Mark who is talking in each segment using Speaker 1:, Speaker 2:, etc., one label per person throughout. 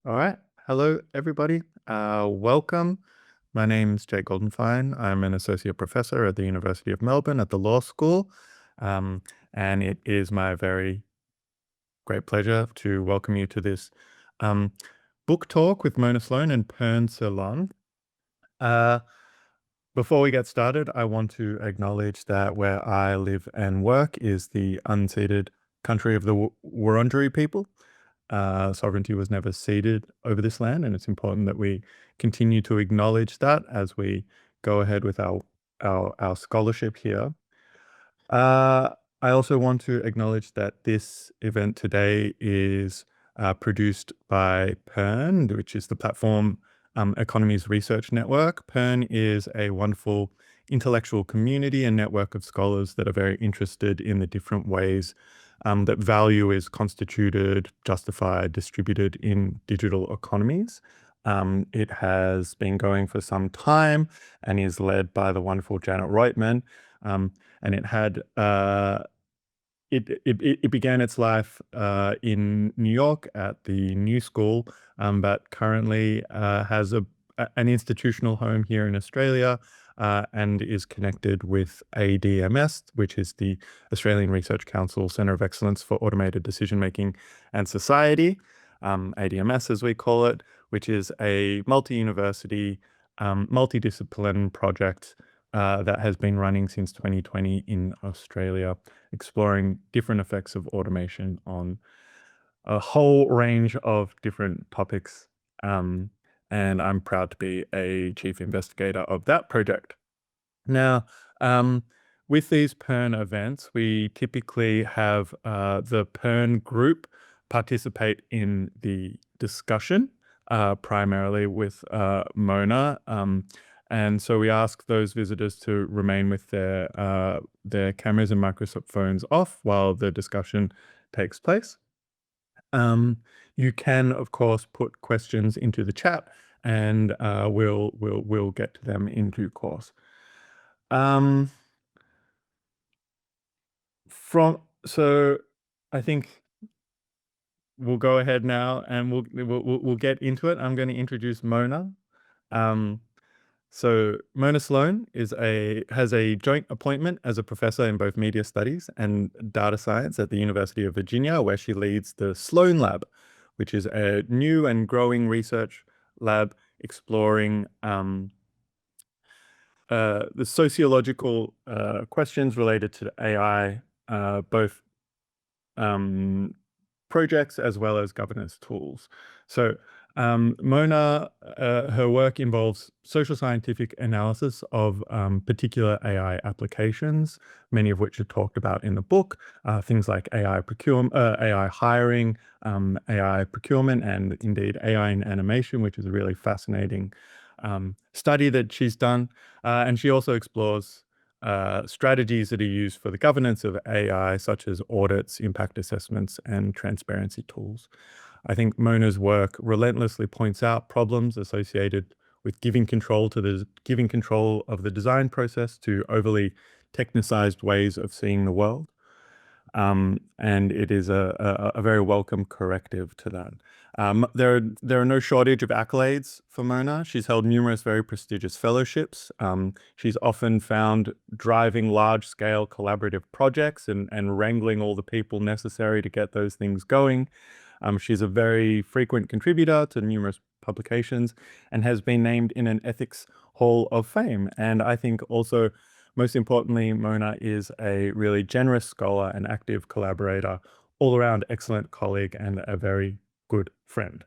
Speaker 1: All right. Hello, everybody. Welcome. My name's Jake Goldenfine. I'm an associate professor at the University of Melbourne at the Law School. Um, and it is my very great pleasure to welcome you to this um, book talk with Mona Sloane and Pern Ceylon. Uh, Before we get started, I want to acknowledge that where I live and work is the unceded country of the Wurundjeri people. Sovereignty was never ceded over this land, and it's important that we continue to acknowledge that as we go ahead with our scholarship here. Uh, I also want to acknowledge that this event today is produced by Pern, which is the platform Economies Research Network. Pern is a wonderful intellectual community and network of scholars that are very interested in the different ways that value is constituted, justified, distributed in digital economies. It has been going for some time and is led by the wonderful Janet Reutman. And it began its life in New York at the New School, but currently has an institutional home here in Australia and is connected with ADM+S, which is the Australian Research Council Centre of Excellence for Automated Decision Making and Society, ADM+S as we call it, which is a multi-university, multidiscipline project that has been running since 2020 in Australia, exploring different effects of automation on a whole range of different topics. And I'm proud to be a chief investigator of that project. Now, with these Pern events, we typically have the Pern group participate in the discussion, primarily with Mona. And so we ask those visitors to remain with their cameras and microphones off while the discussion takes place. You can, of course, put questions into the chat, and we'll get to them in due course. So I think we'll go ahead now and we'll get into it. I'm going to introduce Mona. So Mona Sloane has a joint appointment as a professor in both media studies and data science at the University of Virginia, where she leads the Sloane Lab, which is a new and growing research lab exploring the sociological questions related to AI, both projects as well as governance tools. So Mona, her work involves social scientific analysis of particular AI applications, many of which are talked about in the book, things like AI procurement, AI hiring, AI procurement, and indeed AI in animation, which is a really fascinating study that she's done. And she also explores strategies that are used for the governance of AI, such as audits, impact assessments, and transparency tools. I think Mona's work relentlessly points out problems associated with giving control of the design process to overly technicized ways of seeing the world. And it is a very welcome corrective to that. There are no shortage of accolades for Mona. She's held numerous very prestigious fellowships. She's often found driving large-scale collaborative projects and wrangling all the people necessary to get those things going. She's a very frequent contributor to numerous publications and has been named in an Ethics Hall of Fame. And I think also, most importantly, Mona is a really generous scholar and active collaborator, all around excellent colleague and a very good friend.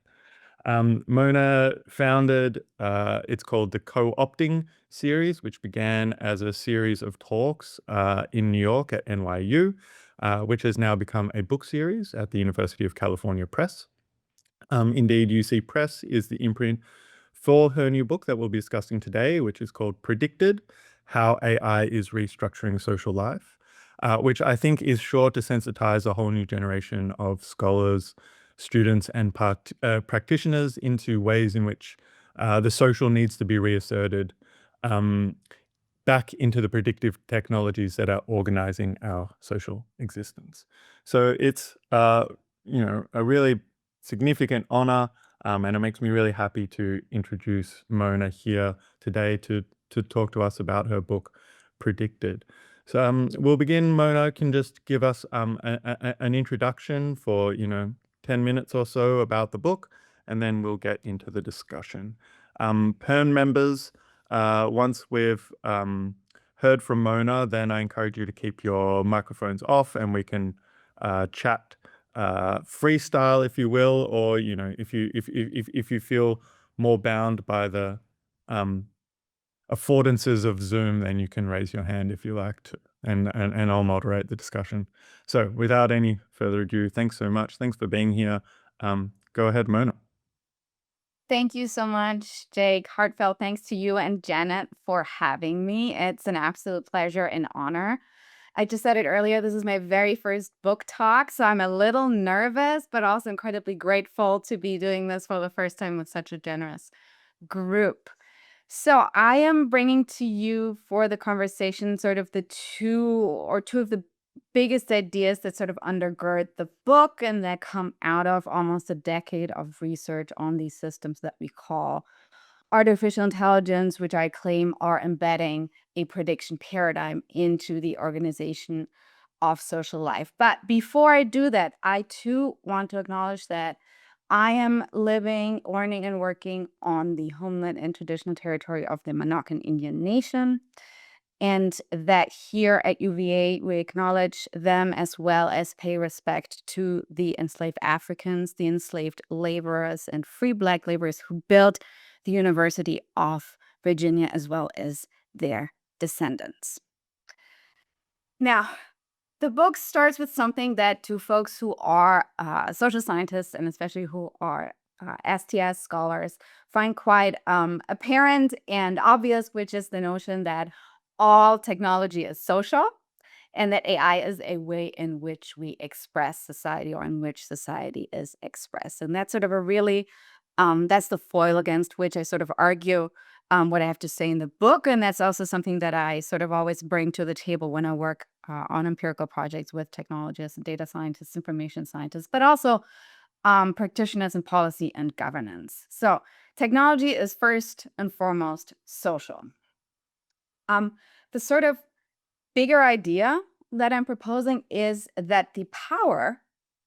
Speaker 1: Mona founded, it's called the Co-opting series, which began as a series of talks in New York at NYU, which has now become a book series at the University of California Press. Indeed, UC Press is the imprint for her new book that we'll be discussing today, which is called Predicted: How AI is Restructuring Social Life, which I think is sure to sensitize a whole new generation of scholars, students, and practitioners into ways in which the social needs to be reasserted back into the predictive technologies that are organizing our social existence. So it's a really significant honor And it makes me really happy to introduce Mona here today to talk to us about her book, Predicted. So we'll begin. Mona can just give us an introduction for 10 minutes or so about the book, and then we'll get into the discussion. Perm members, once we've heard from Mona, then I encourage you to keep your microphones off, and we can chat freestyle, if you will, or if you feel more bound by the affordances of Zoom, then you can raise your hand if you like to, and I'll moderate the discussion. So without any further ado, thanks so much. Thanks for being here. Go ahead, Mona.
Speaker 2: Thank you so much, Jake. Heartfelt thanks to you and Janet for having me. It's an absolute pleasure and honor. I just said it earlier, this is my very first book talk, so I'm a little nervous, but also incredibly grateful to be doing this for the first time with such a generous group. So I am bringing to you for the conversation sort of two of the biggest ideas that sort of undergird the book and that come out of almost a decade of research on these systems that we call artificial intelligence, which I claim are embedding a prediction paradigm into the organization of social life. But before I do that, I too want to acknowledge that I am living, learning, and working on the homeland and traditional territory of the Monacan Indian Nation. And that here at UVA, we acknowledge them as well as pay respect to the enslaved Africans, the enslaved laborers, and free Black laborers who built the University of Virginia, as well as their descendants. Now, the book starts with something that to folks who are social scientists, and especially who are STS scholars, find quite apparent and obvious, which is the notion that all technology is social and that AI is a way in which we express society or in which society is expressed. And that's sort of a really, that's the foil against which I sort of argue what I have to say in the book. And that's also something that I sort of always bring to the table when I work on empirical projects with technologists, data scientists, information scientists, but also practitioners in policy and governance. So technology is first and foremost social. The sort of bigger idea that I'm proposing is that the power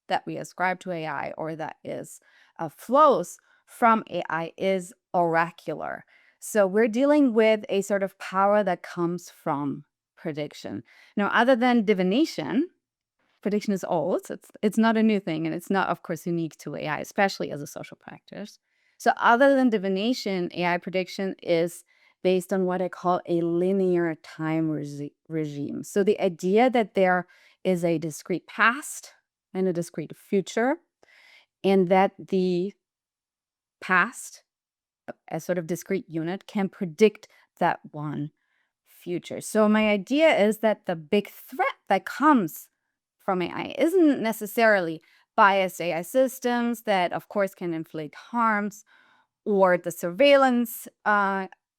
Speaker 2: that we ascribe to AI or that is flows from AI is oracular. So we're dealing with a sort of power that comes from prediction. Now, other than divination, prediction is old. So it's not a new thing, and it's not, of course, unique to AI, especially as a social practice. So other than divination, AI prediction is based on what I call a linear time regime. So the idea that there is a discrete past and a discrete future, and that the past, as sort of discrete unit, can predict that one future. So my idea is that the big threat that comes from AI isn't necessarily biased AI systems that, of course, can inflict harms, or the surveillance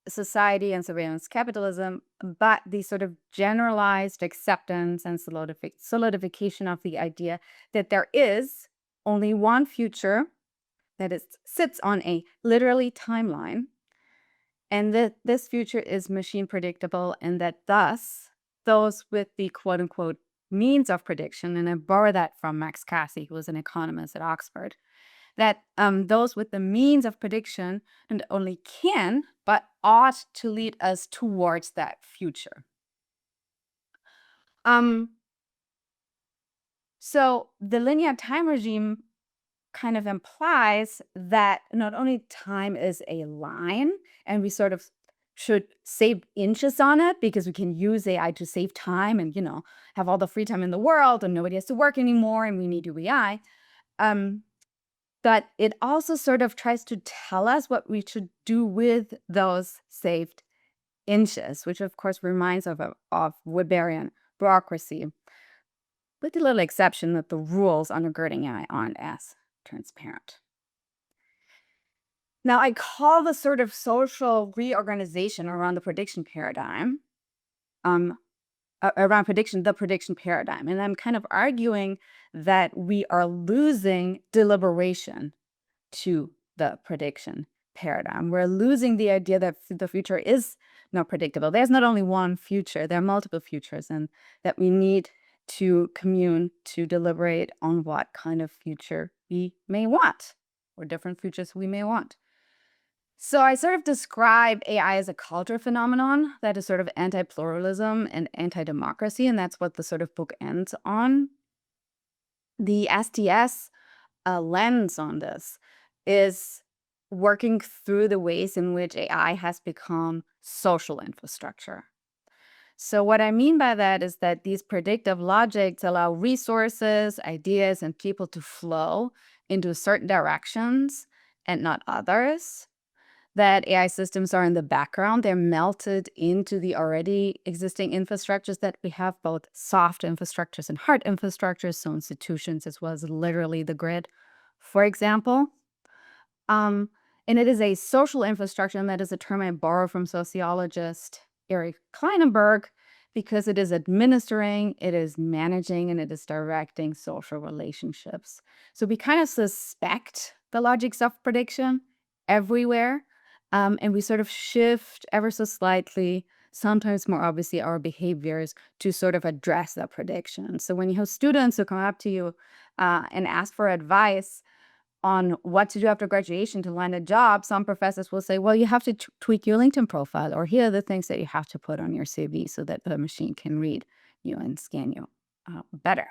Speaker 2: society and surveillance capitalism, but the sort of generalized acceptance and solidification of the idea that there is only one future that sits on a literally timeline, and that this future is machine predictable, and that thus those with the quote unquote means of prediction, and I borrow that from Max Cassie, who was an economist at Oxford, that those with the means of prediction not only can, but ought to lead us towards that future. So the linear time regime kind of implies that not only time is a line, and we sort of should save inches on it because we can use AI to save time and, have all the free time in the world and nobody has to work anymore and we need UEI. But it also sort of tries to tell us what we should do with those saved inches, which of course reminds of Weberian bureaucracy, with the little exception that the rules undergirding AI aren't as transparent. Now, I call the sort of social reorganization around the prediction paradigm, the prediction paradigm. And I'm kind of arguing that we are losing deliberation to the prediction paradigm. We're losing the idea that the future is not predictable. There's not only one future, there are multiple futures, and that we need to commune, to deliberate on what kind of future we may want, or different futures we may want. So I sort of describe AI as a culture phenomenon that is sort of anti-pluralism and anti-democracy, and that's what the sort of book ends on. The STS lens on this is working through the ways in which AI has become social infrastructure. So what I mean by that is that these predictive logics allow resources, ideas, and people to flow into certain directions and not others. That AI systems are in the background. They're melted into the already existing infrastructures that we have, both soft infrastructures and hard infrastructures, so institutions as well as literally the grid, for example. Um, and it is a social infrastructure, and that is a term I borrow from sociologist Eric Kleinenberg, because it is administering, it is managing, and it is directing social relationships. So we kind of suspect the logics of prediction everywhere, and we sort of shift ever so slightly, sometimes more obviously, our behaviors to sort of address that prediction. So when you have students who come up to you and ask for advice on what to do after graduation to land a job, some professors will say, well, you have to tweak your LinkedIn profile, or here are the things that you have to put on your CV so that the machine can read you and scan you better.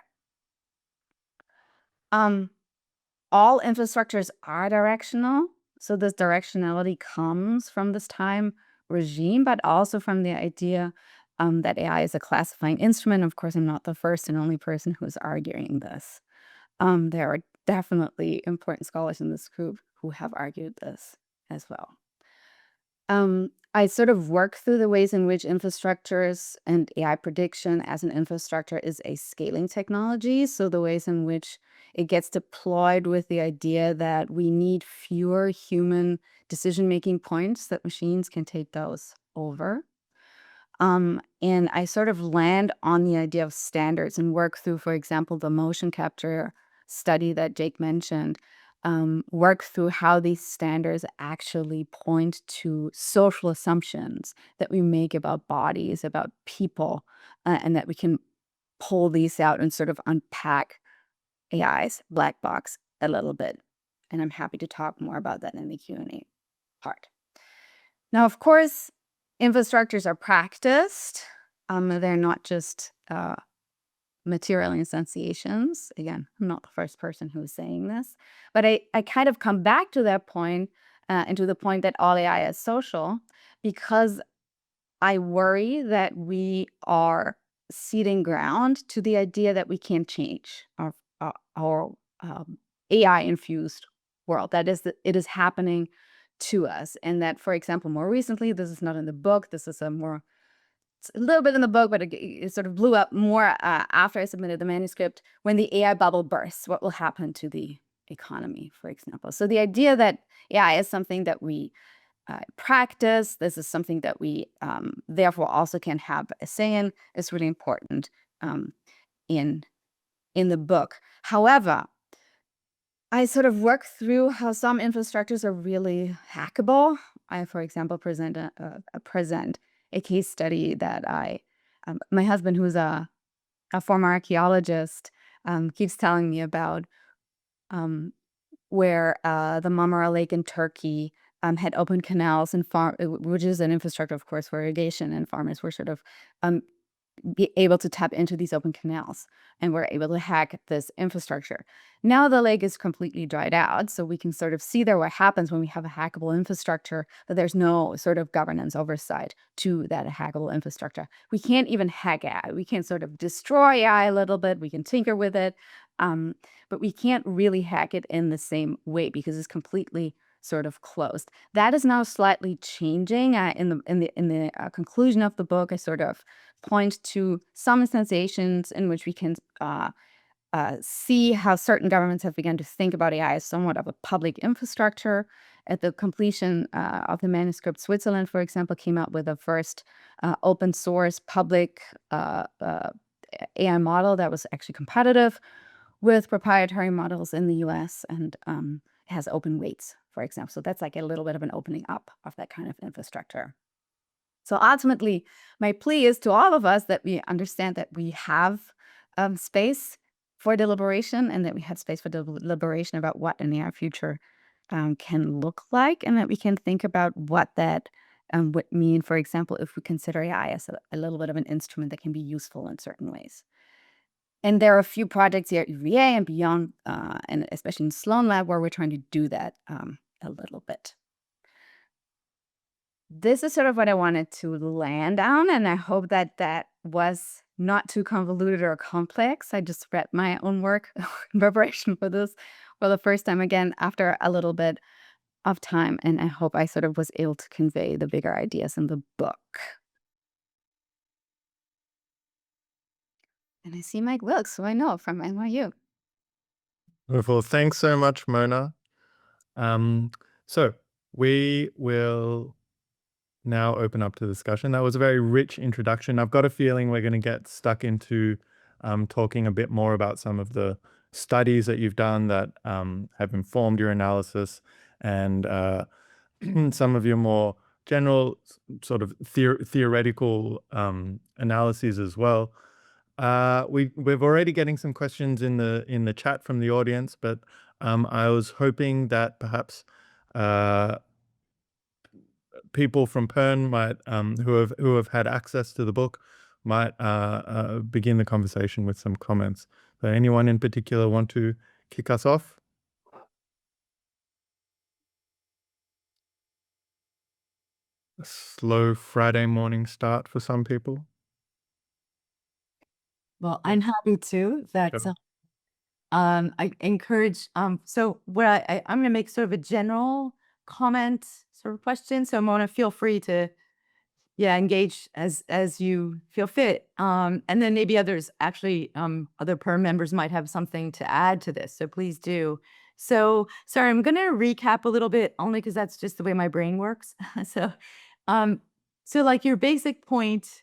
Speaker 2: All infrastructures are directional. So this directionality comes from this time regime, but also from the idea that AI is a classifying instrument. Of course, I'm not the first and only person who is arguing this. There are definitely important scholars in this group who have argued this as well. I sort of work through the ways in which infrastructures and AI prediction as an infrastructure is a scaling technology. So the ways in which it gets deployed with the idea that we need fewer human decision-making points, that machines can take those over. And I sort of land on the idea of standards and work through, for example, the motion capture study that Jake mentioned, work through how these standards actually point to social assumptions that we make about bodies, about people, and that we can pull these out and sort of unpack AI's black box a little bit. And I'm happy to talk more about that in the Q&A part. Now, of course, infrastructures are practiced. They're not just material instantiations. Again, I'm not the first person who's saying this, but I kind of come back to that point and to the point that all AI is social, because I worry that we are ceding ground to the idea that we can change our AI-infused world. That is, that it is happening to us, and that, for example, more recently, this is not in the book. This is it's a little bit in the book, but it sort of blew up more after I submitted the manuscript. When the AI bubble bursts, what will happen to the economy, for example? So the idea that AI is something that we practice, this is something that we therefore also can have a say in, is really important in the book. However, I sort of work through how some infrastructures are really hackable. I, for example, present a case study that my husband, who's a former archaeologist, keeps telling me about, where the Marmara Lake in Turkey had open canals and which is an infrastructure, of course, for irrigation, and farmers were sort of be able to tap into these open canals, and we're able to hack this infrastructure. Now the lake is completely dried out, so we can sort of see there what happens when we have a hackable infrastructure, that there's no sort of governance oversight to that hackable infrastructure. We can't even hack AI. We can sort of destroy AI a little bit. We can tinker with it, but we can't really hack it in the same way because it's completely sort of closed. That is now slightly changing. In the conclusion of the book, I sort of point to some instantiations in which we can see how certain governments have begun to think about AI as somewhat of a public infrastructure. At the completion of the manuscript, Switzerland, for example, came out with a first open source public AI model that was actually competitive with proprietary models in the US, and has open weights for example. So that's like a little bit of an opening up of that kind of infrastructure. So ultimately, my plea is to all of us that we understand that we have space for deliberation, and that we have space for deliberation about what an AI future can look like, and that we can think about what that would mean, for example, if we consider AI as a little bit of an instrument that can be useful in certain ways. And there are a few projects here at UVA and beyond, and especially in Sloane Lab, where we're trying to do that a little bit. This is sort of what I wanted to land on, and I hope that that was not too convoluted or complex. I just read my own work in preparation for this for the first time again after a little bit of time, and I hope I sort of was able to convey the bigger ideas in the book. And I see Mike Wilkes, who I know from NYU.
Speaker 1: Wonderful. Thanks so much, Mona. So we will now open up to discussion. That was a very rich introduction. I've got a feeling we're going to get stuck into talking a bit more about some of the studies that you've done that have informed your analysis, and some of your more general sort of theoretical analyses as well. We're already getting some questions in the chat from the audience, but I was hoping that perhaps people from Pern might who have had access to the book might begin the conversation with some comments. So anyone in particular want to kick us off? A slow Friday morning start for some people.
Speaker 3: Well, I'm happy to. That's
Speaker 1: Sure.
Speaker 3: I encourage so where I'm going to make sort of a general comment sort of question. So Mona, feel free to engage as you feel fit. And then maybe others actually other PERM members might have something to add to this. So please do. So sorry, I'm going to recap a little bit only because that's just the way my brain works. So like your basic point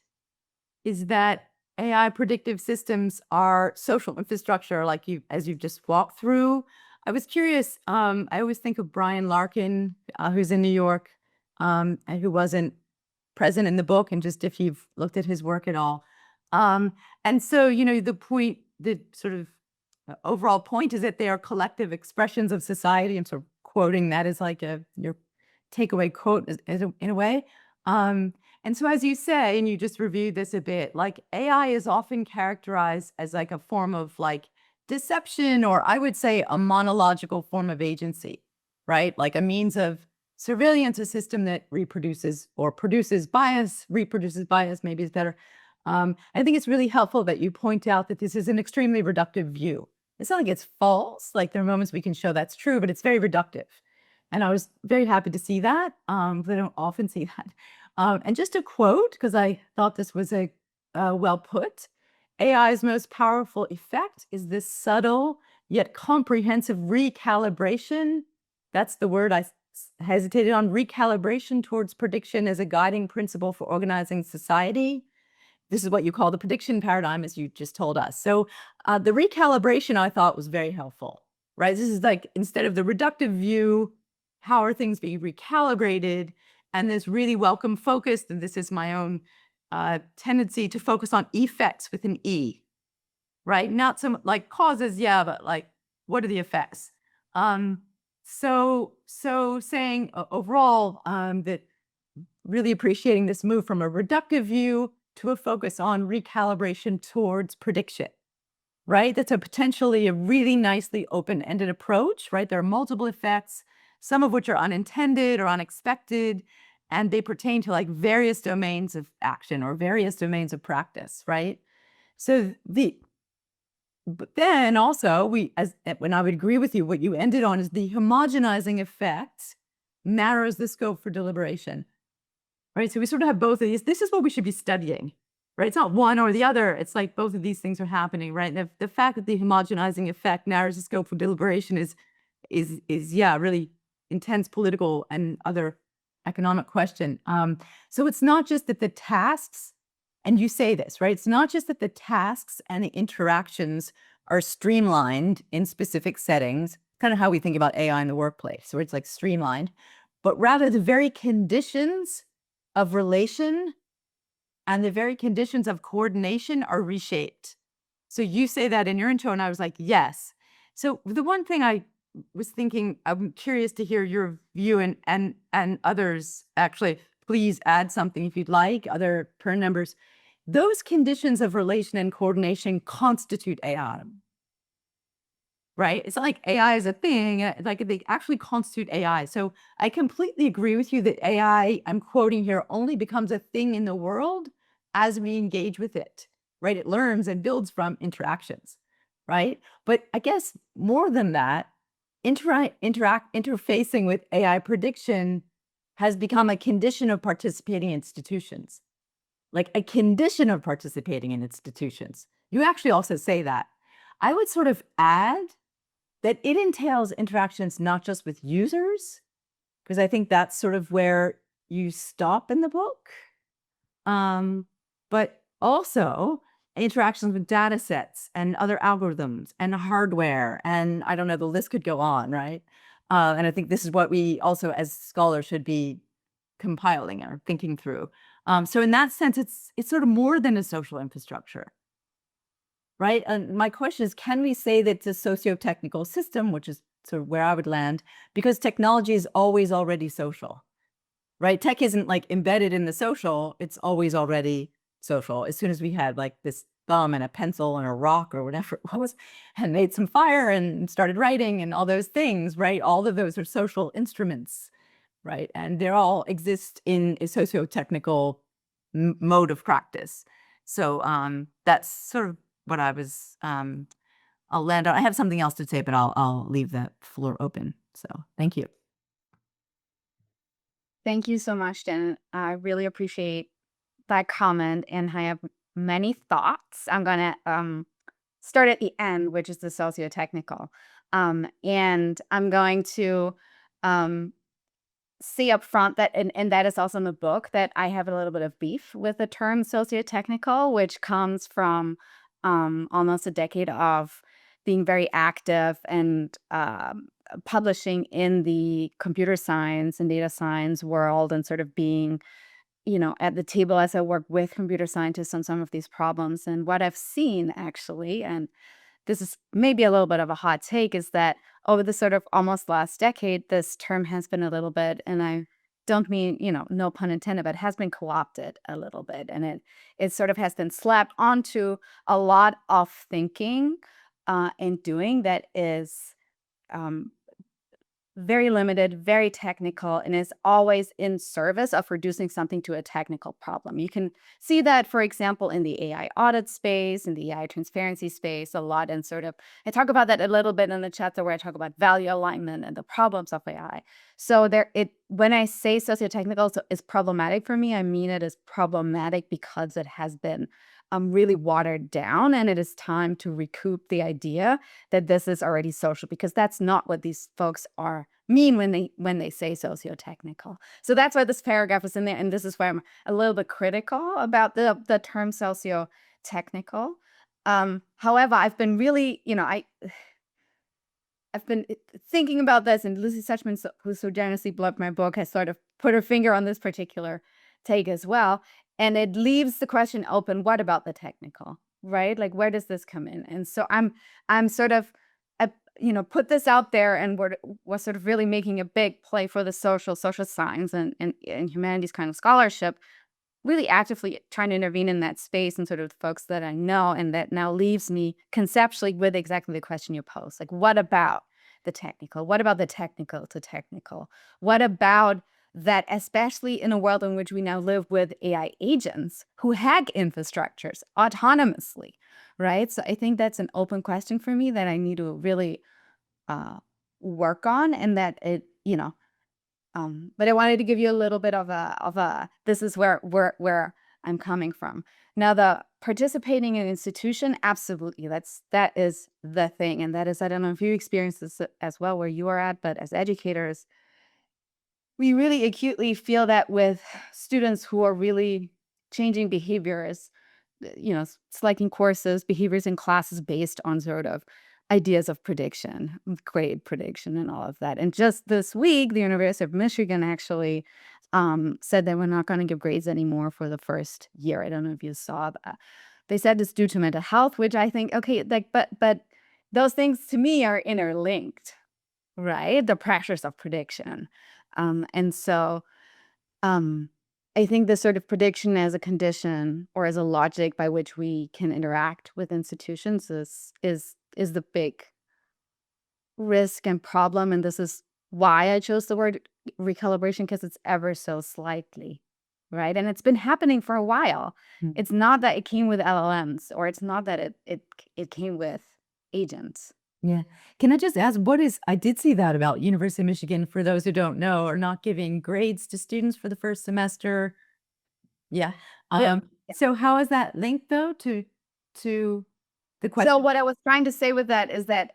Speaker 3: is that AI predictive systems are social infrastructure, like as you've just walked through. I was curious. I always think of Brian Larkin, who's in New York, and who wasn't present in the book, and just if you've looked at his work at all. And so, the point, the sort of overall point is that they are collective expressions of society. I'm sort of quoting that as like your takeaway quote in a way. And so as you say, and you just reviewed this a bit, like AI is often characterized as like a form of like deception, or I would say a monological form of agency, right? Like a means of surveillance, a system that reproduces or produces bias, reproduces bias, maybe is better. I think it's really helpful that you point out that this is an extremely reductive view. It's not like it's false, like there are moments we can show that's true, but it's very reductive. And I was very happy to see that. I don't often see that. And just a quote, because I thought this was a well put, AI's most powerful effect is this subtle yet comprehensive recalibration. That's the word I hesitated on, recalibration towards prediction as a guiding principle for organizing society. This is what you call the prediction paradigm, as you just told us. So the recalibration I thought was very helpful, right? This is like, instead of the reductive view, how are things being recalibrated? And this really welcome focused, and this is my own tendency to focus on effects with an E, right? Not some like causes, yeah, but like, what are the effects? So saying overall that really appreciating this move from a reductive view to a focus on recalibration towards prediction, right? That's potentially a really nicely open-ended approach, right? There are multiple effects, some of which are unintended or unexpected, and they pertain to like various domains of action or various domains of practice, right? So but then also when I would agree with you, what you ended on is the homogenizing effect narrows the scope for deliberation, right? So we sort of have both of these. This is what we should be studying, right? It's not one or the other. It's like both of these things are happening, right? And the fact that the homogenizing effect narrows the scope for deliberation is really intense political and other economic question. So it's not just that the tasks, and you say this, right? It's not just that the tasks and the interactions are streamlined in specific settings. kind of how we think about AI in the workplace, where it's like streamlined, but rather the very conditions of relation and the very conditions of coordination are reshaped. So you say that in your intro, and I was like, yes. So the one thing I was thinking, I'm curious to hear your view, and others actually, please add something if you'd like, other PERN numbers. Those conditions of relation and coordination constitute AI, right? It's not like AI is a thing, like they actually constitute AI. So I completely agree with you that AI, I'm quoting here, only becomes a thing in the world as we engage with it, right? It learns and builds from interactions, right? But I guess more than that, interfacing with AI prediction has become a condition of participating institutions, like a condition of participating in institutions. You actually also say that. I would sort of add that it entails interactions not just with users, because I think that's sort of where you stop in the book, but also interactions with data sets and other algorithms and hardware. And I don't know, the list could go on, right? And I think this is what we also as scholars should be compiling or thinking through. So in that sense, it's sort of more than a social infrastructure, right? And my question is, can we say that it's a socio-technical system, which is sort of where I would land, because technology is always already social, right? Tech isn't like embedded in the social, it's always already social. As soon as we had like this thumb and a pencil and a rock or whatever it was, and made some fire and started writing and all those things, right? All of those are social instruments, right? And they all exist in a socio-technical mode of practice. So that's sort of what I was, I'll land on. I have something else to say, but I'll leave that floor open. So thank you.
Speaker 2: Thank you so much, Jen. I really appreciate that comment, and I have many thoughts. I'm gonna start at the end, which is the socio-technical. And I'm going to see up front that, and that is also in the book, that I have a little bit of beef with the term socio-technical, which comes from almost a decade of being very active and publishing in the computer science and data science world, and sort of being, at the table as I work with computer scientists on some of these problems. And what I've seen actually, and this is maybe a little bit of a hot take, is that over the sort of almost last decade, this term has been a little bit, and I don't mean, no pun intended, but has been co-opted a little bit. And it sort of has been slapped onto a lot of thinking and doing that is very limited, very technical, and is always in service of reducing something to a technical problem. You can see that, for example, in the AI audit space, in the AI transparency space, a lot. And sort of, I talk about that a little bit in the chapter where I talk about value alignment and the problems of AI. So when I say socio-technical is problematic for me, I mean it is problematic because it has been really watered down, and it is time to recoup the idea that this is already social, because that's not what these folks mean when they say socio-technical. So that's why this paragraph is in there, and this is why I'm a little bit critical about the term socio-technical. However, I've been really, I've been thinking about this, and Lucy Suchman, who so generously blurbed my book, has sort of put her finger on this particular take as well. And it leaves the question open, what about the technical, right? Like, where does this come in? And so I'm sort of, put this out there, and we're sort of really making a big play for the social science and humanities kind of scholarship, really actively trying to intervene in that space and sort of the folks that I know. And that now leaves me conceptually with exactly the question you posed. Like, what about the technical? What about the technical to technical? What about that, especially in a world in which we now live with AI agents who hack infrastructures autonomously, right? So I think that's an open question for me that I need to really work on, and that it, but I wanted to give you a little bit of a this is where I'm coming from. Now, the participating in an institution, absolutely, that is the thing. And that is, I don't know if you experience this as well where you are at, but as educators, we really acutely feel that with students who are really changing behaviors, selecting courses, behaviors in classes based on sort of ideas of prediction, grade prediction and all of that. And just this week, the University of Michigan actually said that we're not going to give grades anymore for the first year. I don't know if you saw that. They said it's due to mental health, which I think, okay, like, but those things to me are interlinked, right? The pressures of prediction. And so I think this sort of prediction as a condition or as a logic by which we can interact with institutions is the big risk and problem. And this is why I chose the word recalibration, because it's ever so slightly, right? And it's been happening for a while.
Speaker 3: Mm.
Speaker 2: It's not that it came with LLMs, or it's not that it came with agents.
Speaker 3: Yeah. Can I just ask, I did see that about University of Michigan, for those who don't know, are not giving grades to students for the first semester. Yeah.
Speaker 2: Yeah.
Speaker 3: So how is that linked though to the question?
Speaker 2: So what I was trying to say with that is that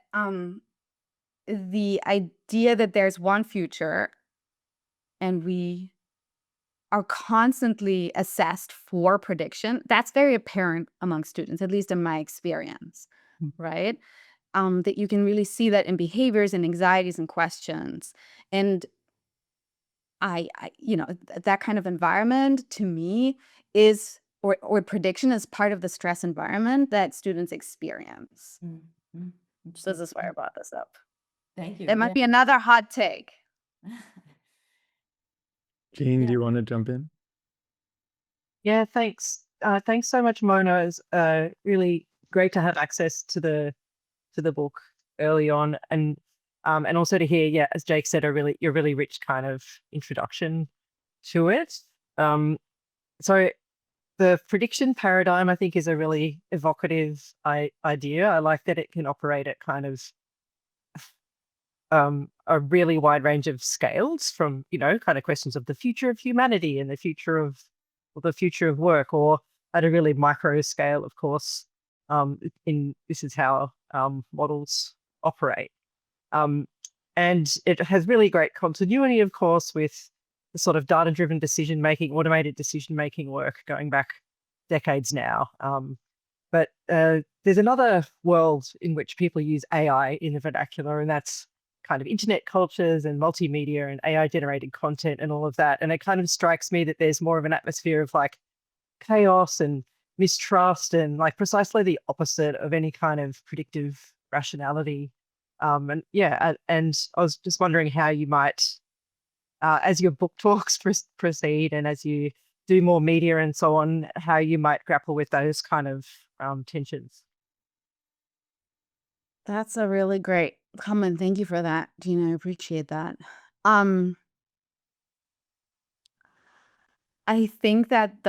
Speaker 2: the idea that there's one future and we are constantly assessed for prediction, that's very apparent among students, at least in my experience,
Speaker 3: Mm.
Speaker 2: right? That you can really see that in behaviors and anxieties and questions. And I that kind of environment to me is, or prediction is part of the stress environment that students experience.
Speaker 3: Mm, mm,
Speaker 2: So this is why I brought this up.
Speaker 3: Thank you.
Speaker 2: There might be another hot take.
Speaker 1: Jean,
Speaker 3: Yeah.
Speaker 1: do you want to jump in?
Speaker 4: Yeah, thanks. Thanks so much, Mona. It's really great to have access to the book early on, and also to hear, yeah, as Jake said, your really rich kind of introduction to it. So the prediction paradigm, I think, is a really evocative idea. I like that it can operate at kind of a really wide range of scales, from, kind of questions of the future of humanity and the future of work, or at a really micro scale, of course. This is how models operate. And it has really great continuity, of course, with the sort of data-driven decision-making, automated decision-making work going back decades now. But there's another world in which people use AI in the vernacular, and that's kind of internet cultures and multimedia and AI-generated content and all of that. And it kind of strikes me that there's more of an atmosphere of like chaos and mistrust, and like precisely the opposite of any kind of predictive rationality. And I was just wondering how you might, as your book talks proceed, and as you do more media and so on, how you might grapple with those kind of tensions.
Speaker 2: That's a really great comment. Thank you for that, Gina. I appreciate that. I think that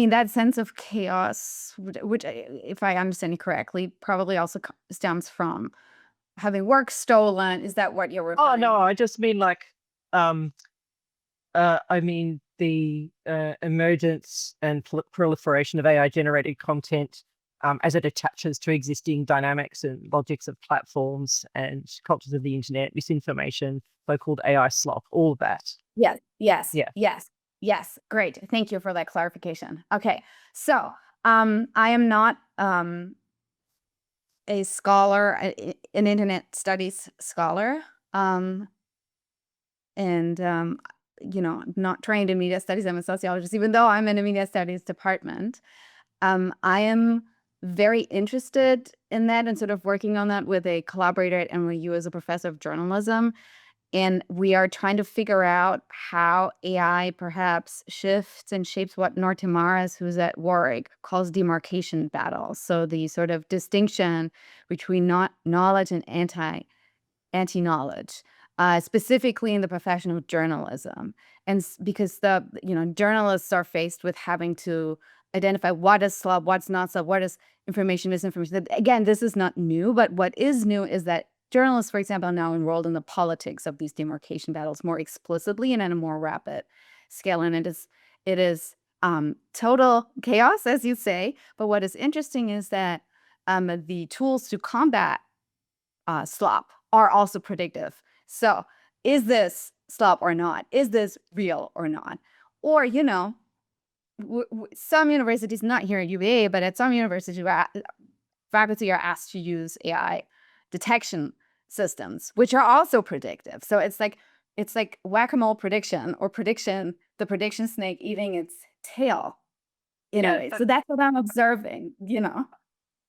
Speaker 2: that sense of chaos, which if I understand it correctly, probably also stems from having work stolen. Is that what you're referring?
Speaker 4: Oh no, I just mean like, I mean the emergence and proliferation of AI-generated content, as it attaches to existing dynamics and logics of platforms and cultures of the internet, misinformation, so-called AI slop, all of that.
Speaker 2: Yes.
Speaker 4: Yeah.
Speaker 2: Yes. Great. Thank you for that clarification. Okay. So, I am not a scholar, an internet studies scholar, and I'm not trained in media studies. I'm a sociologist, even though I'm in a media studies department. I am very interested in that and sort of working on that with a collaborator at NYU as a professor of journalism. And we are trying to figure out how AI perhaps shifts and shapes what Norte Maras, who's at Warwick, calls demarcation battles. So the sort of distinction between knowledge and anti-knowledge, specifically in the profession of journalism. And because journalists are faced with having to identify what is slop, what's not slop, what is information, misinformation. Again, this is not new, but what is new is that journalists, for example, are now enrolled in the politics of these demarcation battles more explicitly and at a more rapid scale. And it is total chaos, as you say. But what is interesting is that the tools to combat slop are also predictive. So is this slop or not? Is this real or not? Or, some universities, not here at UVA, but at some universities, faculty are asked to use AI detection systems, which are also predictive. So it's like whack-a-mole prediction, or the prediction snake eating its tail. So that's what I'm observing.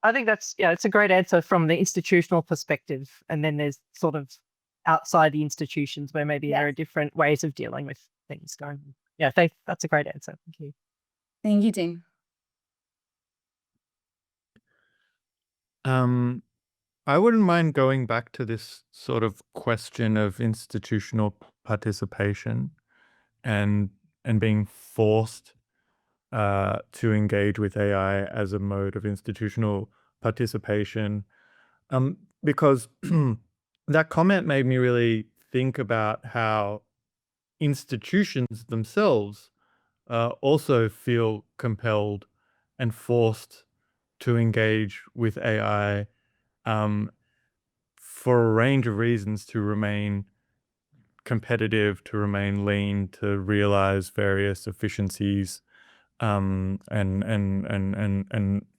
Speaker 4: I think it's a great answer from the institutional perspective. And then there's sort of outside the institutions where maybe there are different ways of dealing with things going on. Yeah, that's a great answer. Thank you.
Speaker 2: Thank you, Jane.
Speaker 1: I wouldn't mind going back to this sort of question of institutional participation and being forced to engage with AI as a mode of institutional participation, because that comment made me really think about how institutions themselves also feel compelled and forced to engage with AI for a range of reasons, to remain competitive, to remain lean, to realize various efficiencies, and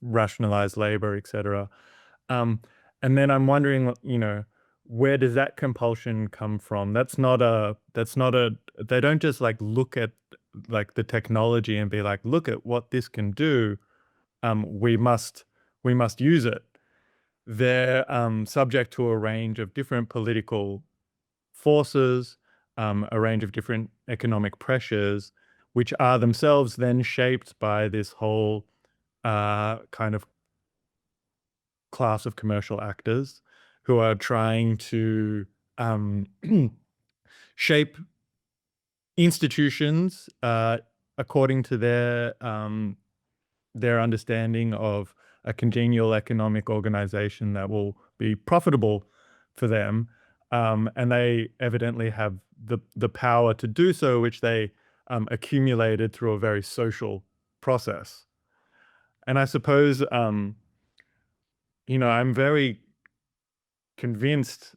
Speaker 1: rationalize labor, etc. And then I'm wondering, where does that compulsion come from? They don't just like look at like the technology and be like, look at what this can do. We must use it. They're subject to a range of different political forces, a range of different economic pressures, which are themselves then shaped by this whole kind of class of commercial actors who are trying to shape institutions according to their understanding of a congenial economic organization that will be profitable for them. And they evidently have the power to do so, which they accumulated through a very social process. And I suppose, I'm very convinced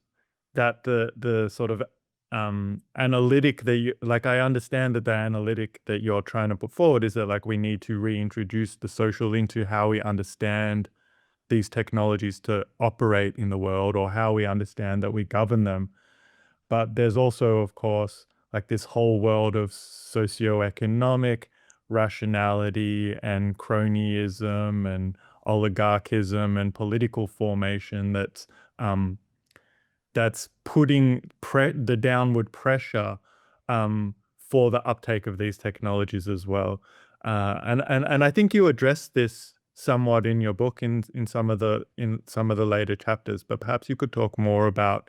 Speaker 1: that the sort of analytic that I understand that the analytic that you're trying to put forward is that like we need to reintroduce the social into how we understand these technologies to operate in the world, or how we understand that we govern them. But there's also, of course, like this whole world of socioeconomic rationality and cronyism and oligarchism and political formation that's putting the downward pressure for the uptake of these technologies as well. And I think you addressed this somewhat in your book in some of the later chapters, but perhaps you could talk more about,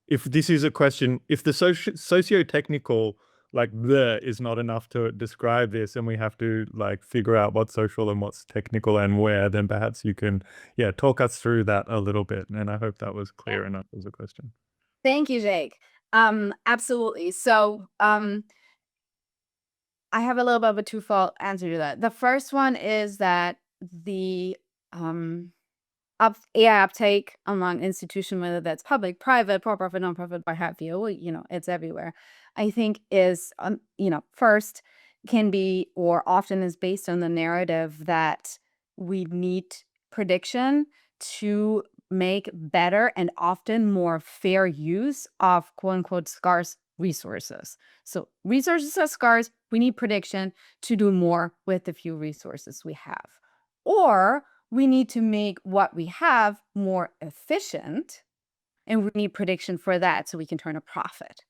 Speaker 1: if this is a question, if the socio-technical is not enough to describe this, and we have to like figure out what's social and what's technical and where, then perhaps you can talk us through that a little bit. And I hope that was clear enough as a question.
Speaker 2: Thank you, Jake. Absolutely. So I have a little bit of a twofold answer to that. The first one is that the AI uptake among institutions, whether that's public, private, for-profit, non-profit, what have you, it's everywhere, I think is, first can be, or often is based on the narrative that we need prediction to make better and often more fair use of quote unquote scarce resources. So resources are scarce. We need prediction to do more with the few resources we have. Or we need to make what we have more efficient, and we need prediction for that so we can turn a profit.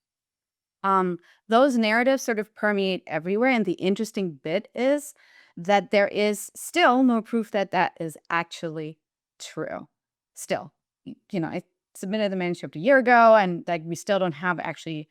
Speaker 2: Those narratives sort of permeate everywhere. And the interesting bit is that there is still no proof that that is actually true. Still, I submitted the manuscript a year ago, and like we still don't have actually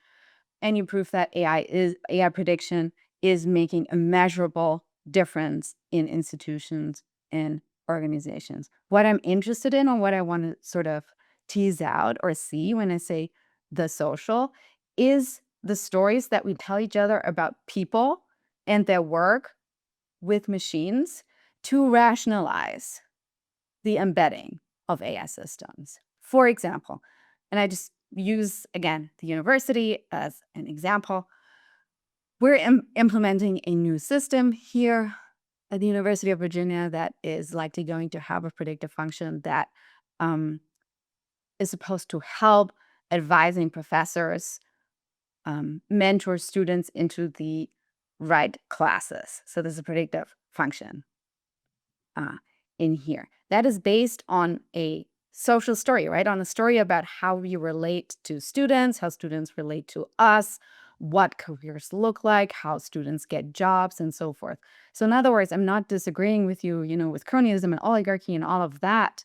Speaker 2: any proof that AI prediction is making a measurable difference in institutions and organizations. What I'm interested in, or what I want to sort of tease out or see when I say the social, is the stories that we tell each other about people and their work with machines to rationalize the embedding of AI systems. For example, and I just use, again, the university as an example. We're implementing a new system here. at the University of Virginia that is likely going to have a predictive function that is supposed to help advising professors mentor students into the right classes. So there's a predictive function in here that is based on a social story, right? On a story about how we relate to students, how students relate to us, what careers look like, how students get jobs, and so forth. So in other words, I'm not disagreeing with you, with cronyism and oligarchy and all of that.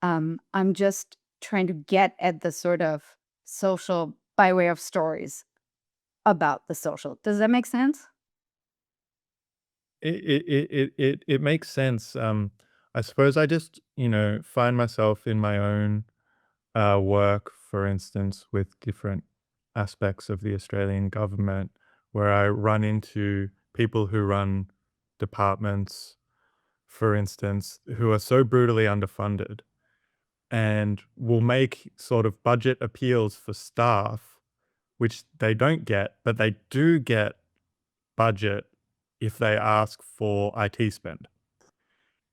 Speaker 2: I'm just trying to get at the sort of social by way of stories about the social. Does that make sense?
Speaker 1: It makes sense. I suppose I just, find myself in my own work, for instance, with different aspects of the Australian government, where I run into people who run departments, for instance, who are so brutally underfunded and will make sort of budget appeals for staff, which they don't get, but they do get budget if they ask for IT spend.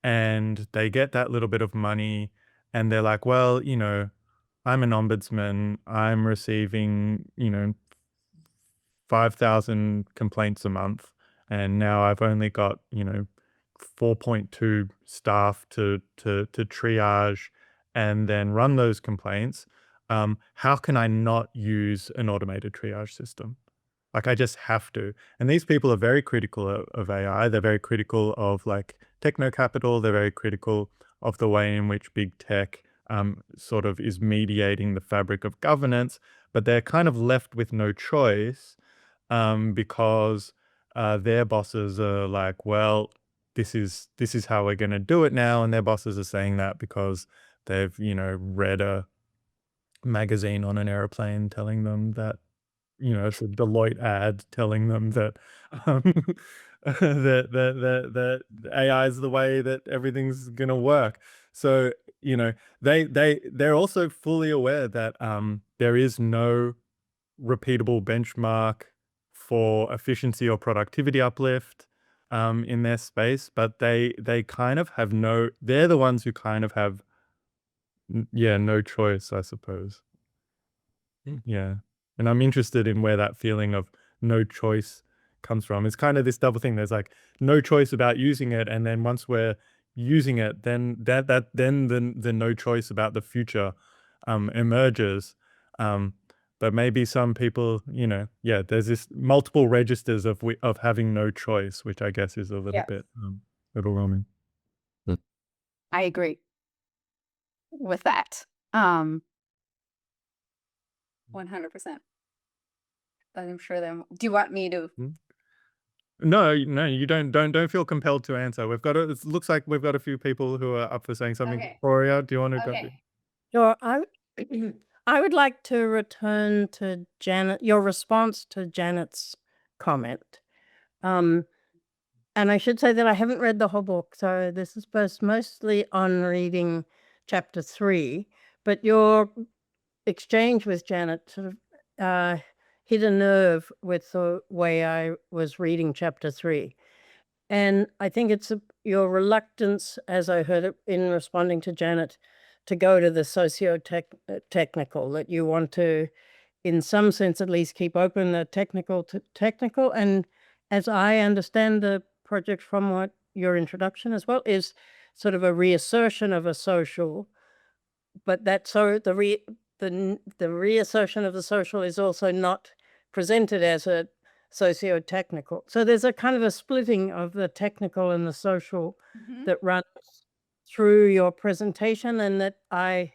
Speaker 1: And they get that little bit of money and they're like, well, I'm an ombudsman. I'm receiving, 5,000 complaints a month. And now I've only got, 4.2 staff to triage and then run those complaints. How can I not use an automated triage system? Like, I just have to. And these people are very critical of AI. They're very critical of like techno capital. They're very critical of the way in which big tech sort of is mediating the fabric of governance. But they're kind of left with no choice because their bosses are like, well, this is how we're going to do it now. And their bosses are saying that because they've, read a magazine on an airplane telling them that, it's a Deloitte ad telling them that that AI is the way that everything's gonna work. So, they're also fully aware that there is no repeatable benchmark for efficiency or productivity uplift in their space, but they kind of have they're the ones who kind of have no choice, I suppose. Yeah. And I'm interested in where that feeling of no choice comes from. It's kind of this double thing. There's like no choice about using it, and then once we're using it, then the no choice about the future emerges. But maybe some people, there's this multiple registers of having no choice, which I guess is a little
Speaker 2: Yes.
Speaker 1: bit overwhelming.
Speaker 2: I agree with that. 100%. I'm sure them. Do you want me to?
Speaker 1: No, you don't feel compelled to answer. It looks like we've got a few people who are up for saying something.
Speaker 2: Okay.
Speaker 1: Victoria, do you want to go?
Speaker 2: Okay.
Speaker 5: Sure. I would like to return to your response to Janet's comment. And I should say that I haven't read the whole book, so this is based mostly on reading chapter 3. But your exchange with Janet sort of hit a nerve with the way I was reading chapter 3. And I think it's your reluctance, as I heard it in responding to Janet, to go to the socio-technical, that you want to, in some sense at least, keep open the technical to technical. And as I understand the project from what your introduction as well is sort of a reassertion of a social, but that so the reassertion of the social is also not presented as a socio-technical. So there's a kind of a splitting of the technical and the social that runs through your presentation, and that I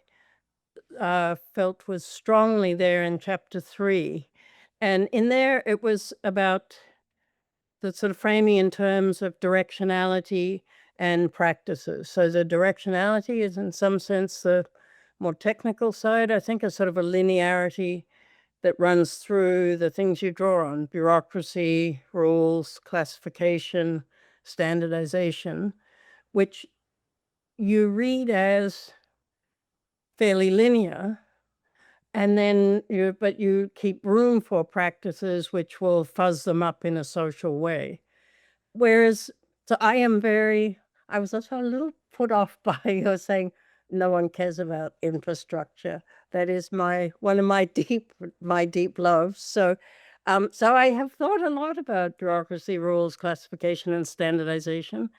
Speaker 5: felt was strongly there in chapter 3. And in there, it was about the sort of framing in terms of directionality and practices. So the directionality is in some sense the more technical side. I think a sort of a linearity that runs through the things you draw on: bureaucracy, rules, classification, standardization, which you read as fairly linear. And then but you keep room for practices which will fuzz them up in a social way. Whereas So I was also a little put off by your saying no one cares about infrastructure. That is one of my deep loves. So I have thought a lot about bureaucracy, rules, classification, and standardization.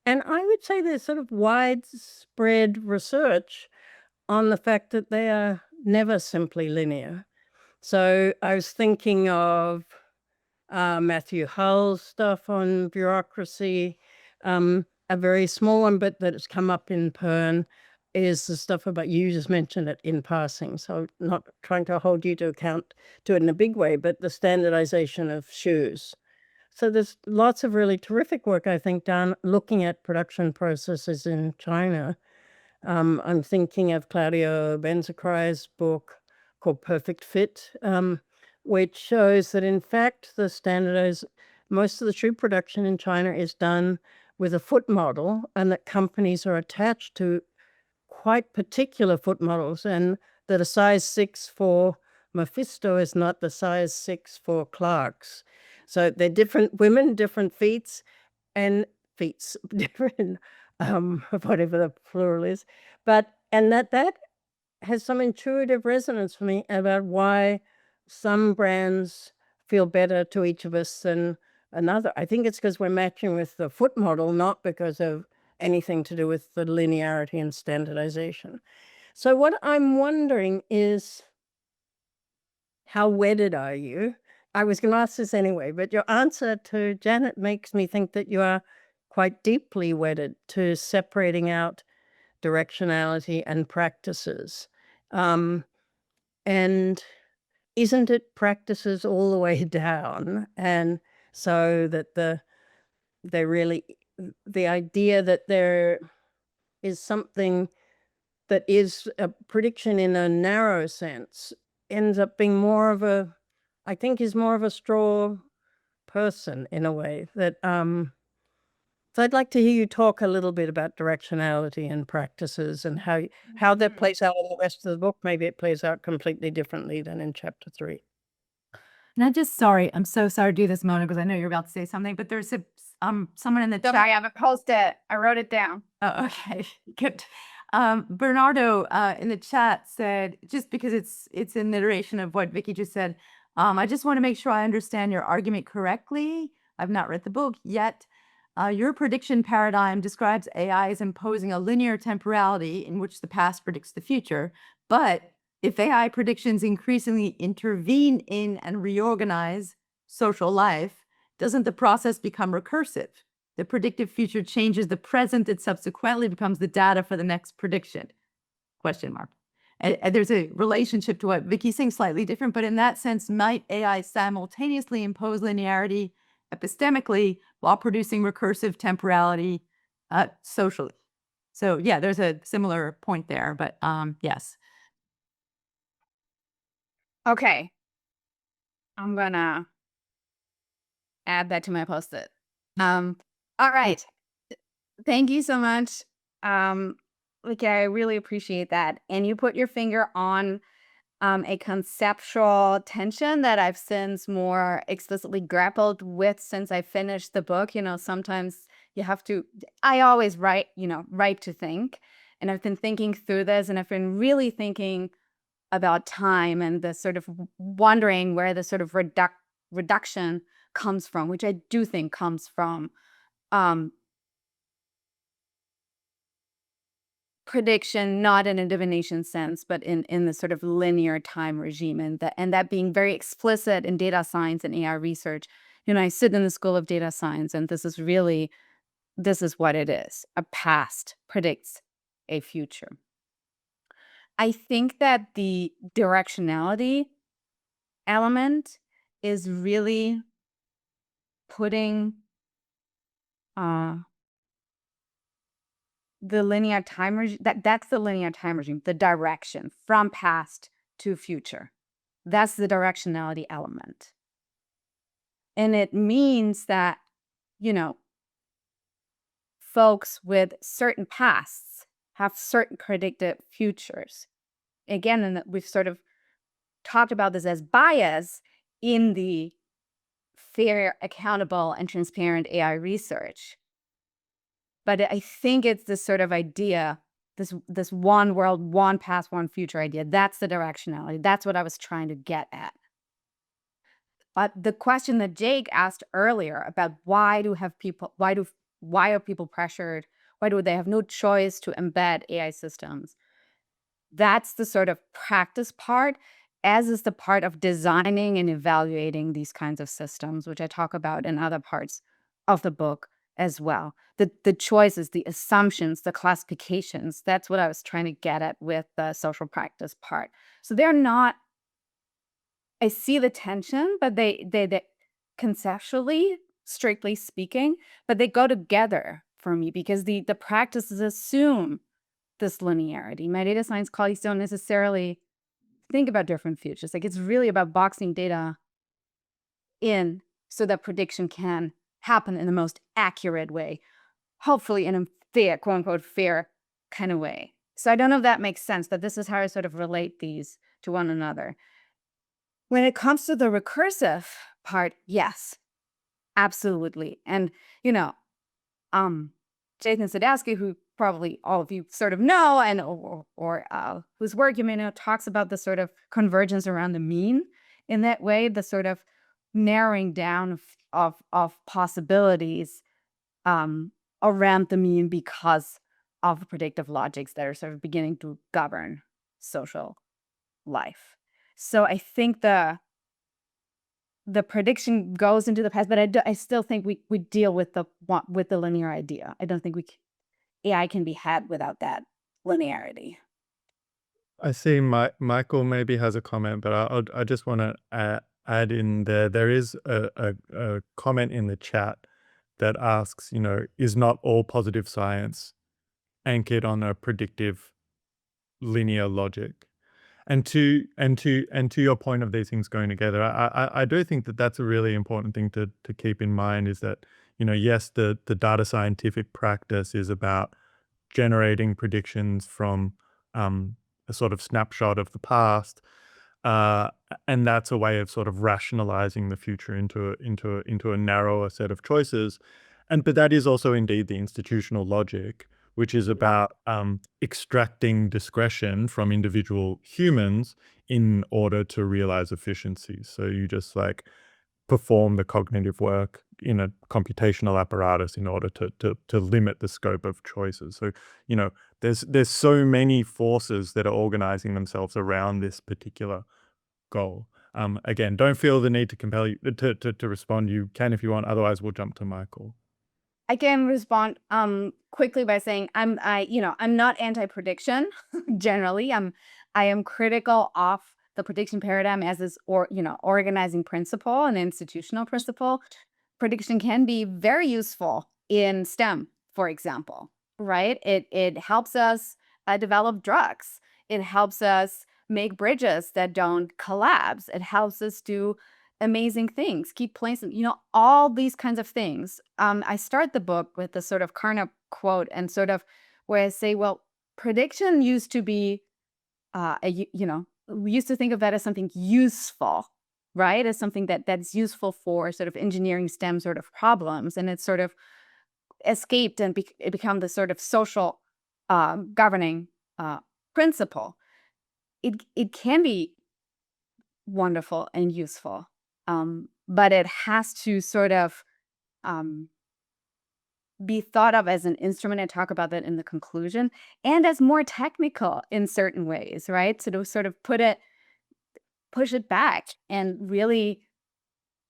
Speaker 5: And I would say there's sort of widespread research on the fact that they are never simply linear. So I was thinking of Matthew Hull's stuff on bureaucracy. A very small one, but that has come up in Pern, is the stuff about, you just mentioned it in passing, so not trying to hold you to account to it in a big way, but the standardization of shoes. So there's lots of really terrific work, I think, done looking at production processes in China. I'm thinking of Claudio Benzacrai's book called Perfect Fit, which shows that in fact most of the shoe production in China is done with a foot model, and that companies are attached to quite particular foot models, and that a size 6 for Mephisto is not the size 6 for Clark's. So they're different women, different feet, different, whatever the plural is. And that has some intuitive resonance for me about why some brands feel better to each of us than another. I think it's because we're matching with the foot model, not because of anything to do with the linearity and standardization. So what I'm wondering is, how wedded are you? I was going to ask this anyway, but your answer to Janet makes me think that you are quite deeply wedded to separating out directionality and practices. And isn't it practices all the way down? And so that the idea that there is something that is a prediction in a narrow sense ends up being more of a straw person in a way that, so I'd like to hear you talk a little bit about directionality and practices and how that plays out in the rest of the book. Maybe it plays out completely differently than in chapter 3.
Speaker 3: And I'm so sorry to do this, Mona, because I know you're about to say something, but there's someone in the chat.
Speaker 2: Sorry, I have a post-it. I wrote it down.
Speaker 3: Oh, okay, good. Bernardo in the chat said, just because it's an iteration of what Vicky just said, I just want to make sure I understand your argument correctly. I've not read the book yet. Your prediction paradigm describes AI as imposing a linear temporality in which the past predicts the future. But if AI predictions increasingly intervene in and reorganize social life, doesn't the process become recursive? The predictive future changes the present. It subsequently becomes the data for the next prediction. ? And there's a relationship to what Vicky's saying, slightly different, but in that sense, might AI simultaneously impose linearity epistemically while producing recursive temporality socially? So yeah, there's a similar point there, but yes.
Speaker 2: Okay. I'm gonna add that to my post-it. All right. Thank you so much. Vicky, I really appreciate that. And you put your finger on a conceptual tension that I've since more explicitly grappled with since I finished the book. Sometimes you have to, I always write to think. And I've been thinking through this, and I've been really thinking about time and the sort of wondering where the sort of reduction comes from, which I do think comes from prediction, not in a divination sense, but in the sort of linear time regime, and that being very explicit in data science and AI research. I sit in the School of Data Science, and this is what it is. A past predicts a future. I think that the directionality element is really putting the linear time regime, that's the linear time regime, the direction from past to future. That's the directionality element. And it means that, folks with certain pasts have certain predicted futures. Again, and we've sort of talked about this as bias in the fair, accountable, and transparent AI research. But I think it's this sort of idea, this one world, one past, one future idea. That's the directionality. That's what I was trying to get at. But the question that Jake asked earlier about why are people pressured? Why do they have no choice to embed AI systems? That's the sort of practice part, as is the part of designing and evaluating these kinds of systems, which I talk about in other parts of the book as well. The choices, the assumptions, the classifications, that's what I was trying to get at with the social practice part. So they're not, I see the tension, but they conceptually, strictly speaking, but they go together for me because the practices assume this linearity. My data science colleagues don't necessarily think about different futures. Like, it's really about boxing data in so that prediction can happen in the most accurate way, hopefully in a fair, quote unquote, fair kind of way. So I don't know if that makes sense, that this is how I sort of relate these to one another. When it comes to the recursive part, yes, absolutely. And, Jason Sadowski, who probably all of you sort of know, and or whose work you may know, talks about the sort of convergence around the mean in that way, the sort of narrowing down of possibilities around the mean because of predictive logics that are sort of beginning to govern social life. So I think the prediction goes into the past, but I still think we deal with the linear idea. I don't think AI can be had without that linearity.
Speaker 1: I see Michael maybe has a comment, but I just want to add in there. There is a comment in the chat that asks, is not all positive science anchored on a predictive linear logic? And to your point of these things going together, I do think that that's a really important thing to keep in mind, is that, yes, the data scientific practice is about generating predictions from a sort of snapshot of the past, and that's a way of sort of rationalizing the future into a narrower set of choices. But that is also indeed the institutional logic, which is about extracting discretion from individual humans in order to realize efficiencies. So you just like perform the cognitive work in a computational apparatus in order to limit the scope of choices. So, there's so many forces that are organizing themselves around this particular goal. Again, don't feel the need to compel you to respond. You can if you want, otherwise we'll jump to Michael.
Speaker 2: I can respond quickly by saying I'm not anti-prediction generally. I am critical of the prediction paradigm as this organizing principle and institutional principle. Prediction can be very useful in STEM, for example, right? It helps us develop drugs. It helps us make bridges that don't collapse. It helps us do amazing things, keep placing, all these kinds of things. I start the book with the sort of Carnap quote, and sort of where I say, well, prediction used to be, we used to think of that as something useful, right? As something that's useful for sort of engineering STEM sort of problems. And it's sort of escaped and it become the sort of social governing principle. It can be wonderful and useful. But it has to sort of be thought of as an instrument. I talk about that in the conclusion, and as more technical in certain ways, right? So to sort of push it back and really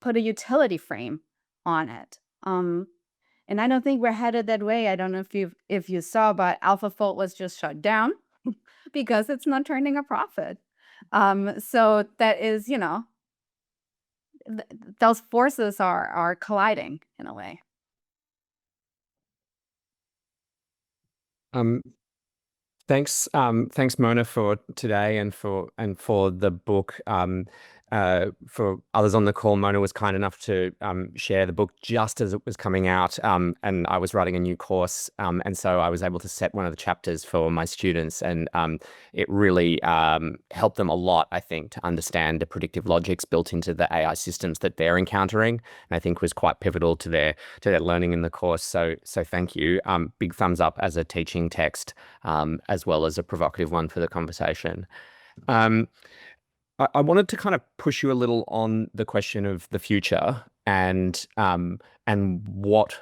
Speaker 2: put a utility frame on it. And I don't think we're headed that way. I don't know if you saw, but AlphaFold was just shut down because it's not turning a profit. So that is, those forces are colliding in a way.
Speaker 6: Thanks, Mona, for today and for the book. for others on the call, Mona was kind enough to share the book just as it was coming out, and I was writing a new course, and so I was able to set one of the chapters for my students, and it really helped them a lot, I think, to understand the predictive logics built into the AI systems that they're encountering, and I think was quite pivotal to their learning in the course. So thank you. Big thumbs up as a teaching text, as well as a provocative one for the conversation. I wanted to kind of push you a little on the question of the future and what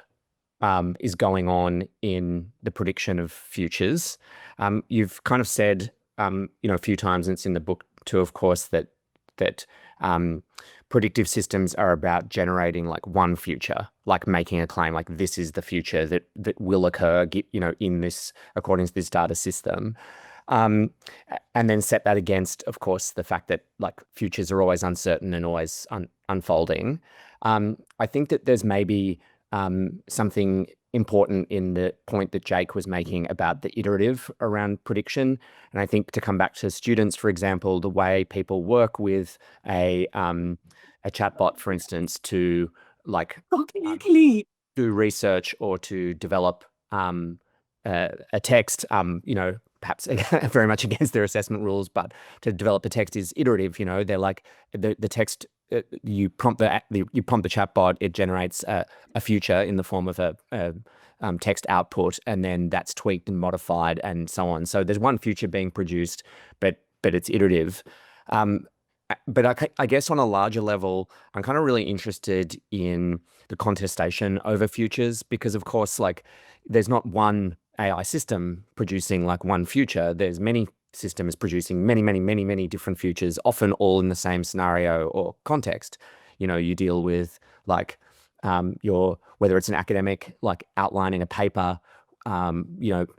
Speaker 6: is going on in the prediction of futures. You've kind of said, a few times, and it's in the book too, of course, that predictive systems are about generating like one future, like making a claim, like this is the future that will occur, in this, according to this data system. And then set that against, of course, the fact that like futures are always uncertain and always unfolding. I think that there's maybe something important in the point that Jake was making about the iterative around prediction. And I think to come back to students, for example, the way people work with a chatbot, for instance, to like do research or to develop a text, perhaps very much against their assessment rules, but to develop a text is iterative. They're like the text. You prompt the chatbot, it generates a future in the form of a text output, and then that's tweaked and modified and so on. So there's one future being produced, but it's iterative. But I guess on a larger level, I'm kind of really interested in the contestation over futures, because of course, like there's not one AI system producing like one future. There's many systems producing many different futures, often all in the same scenario or context. You deal with like whether it's an academic like outlining a paper, a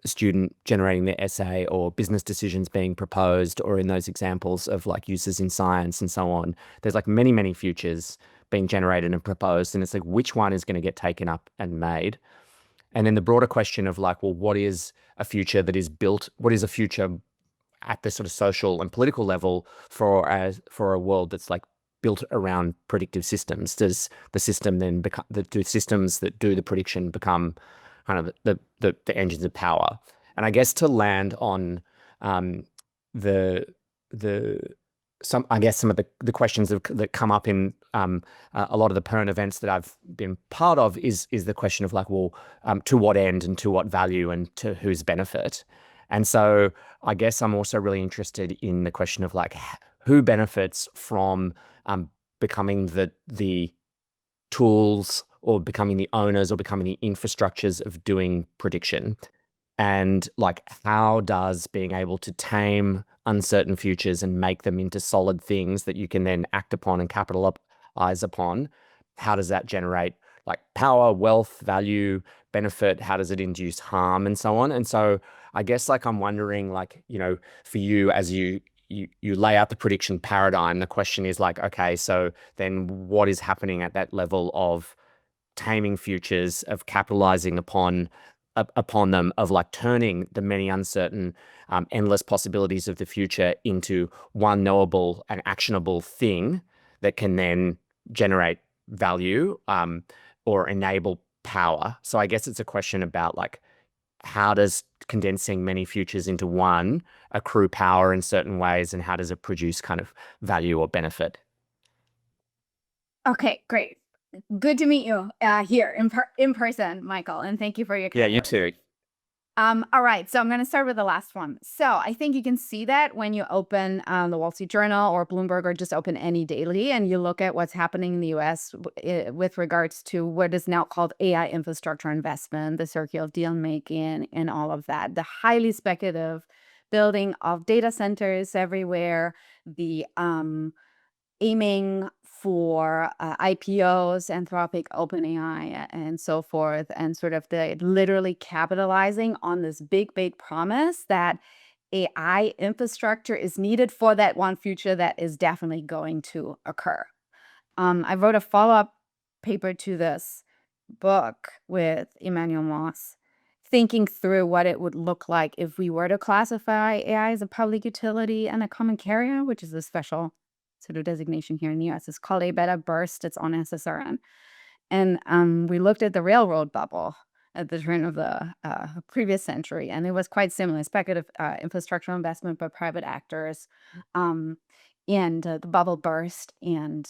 Speaker 6: student generating their essay, or business decisions being proposed, or in those examples of like uses in science and so on. There's like many futures being generated and proposed, and it's like which one is going to get taken up and made. And then the broader question of like, well, what is a future that is built? What is a future at the sort of social and political level for a world that's like built around predictive systems? Does the system then become do systems that do the prediction become kind of the engines of power? And I guess to land on some of the questions that come up in a lot of the Pern events that I've been part of is the question of like, well, to what end and to what value and to whose benefit? And so I guess I'm also really interested in the question of like who benefits from becoming the tools or becoming the owners or becoming the infrastructures of doing prediction. And like, how does being able to tame uncertain futures and make them into solid things that you can then act upon and capitalize upon, how does that generate like power, wealth, value, benefit? How does it induce harm and so on? And so I guess like I'm wondering, like, for you as you lay out the prediction paradigm, the question is like, okay, so then what is happening at that level of taming futures, of capitalizing upon them, of like turning the many uncertain, endless possibilities of the future into one knowable and actionable thing that can then generate value or enable power. So I guess it's a question about like, how does condensing many futures into one accrue power in certain ways, and how does it produce kind of value or benefit?
Speaker 2: Okay, great. Good to meet you here in person, Michael, and thank you for your
Speaker 6: Yeah, you too.
Speaker 2: All right, so I'm going to start with the last one. So I think you can see that when you open the Wall Street Journal or Bloomberg, or just open any daily, and you look at what's happening in the US with regards to what is now called AI infrastructure investment, the circular deal making, and all of that. The highly speculative building of data centers everywhere, the aiming for IPOs, Anthropic, OpenAI, and so forth, and sort of the literally capitalizing on this big promise that AI infrastructure is needed for that one future that is definitely going to occur. I wrote a follow-up paper to this book with Emmanuel Moss, thinking through what it would look like if we were to classify AI as a public utility and a common carrier, which is a special sort of designation here in the US. It's called a beta burst. It's on SSRN. And we looked at the railroad bubble at the turn of the previous century, and it was quite similar. Speculative infrastructural investment by private actors, and the bubble burst, and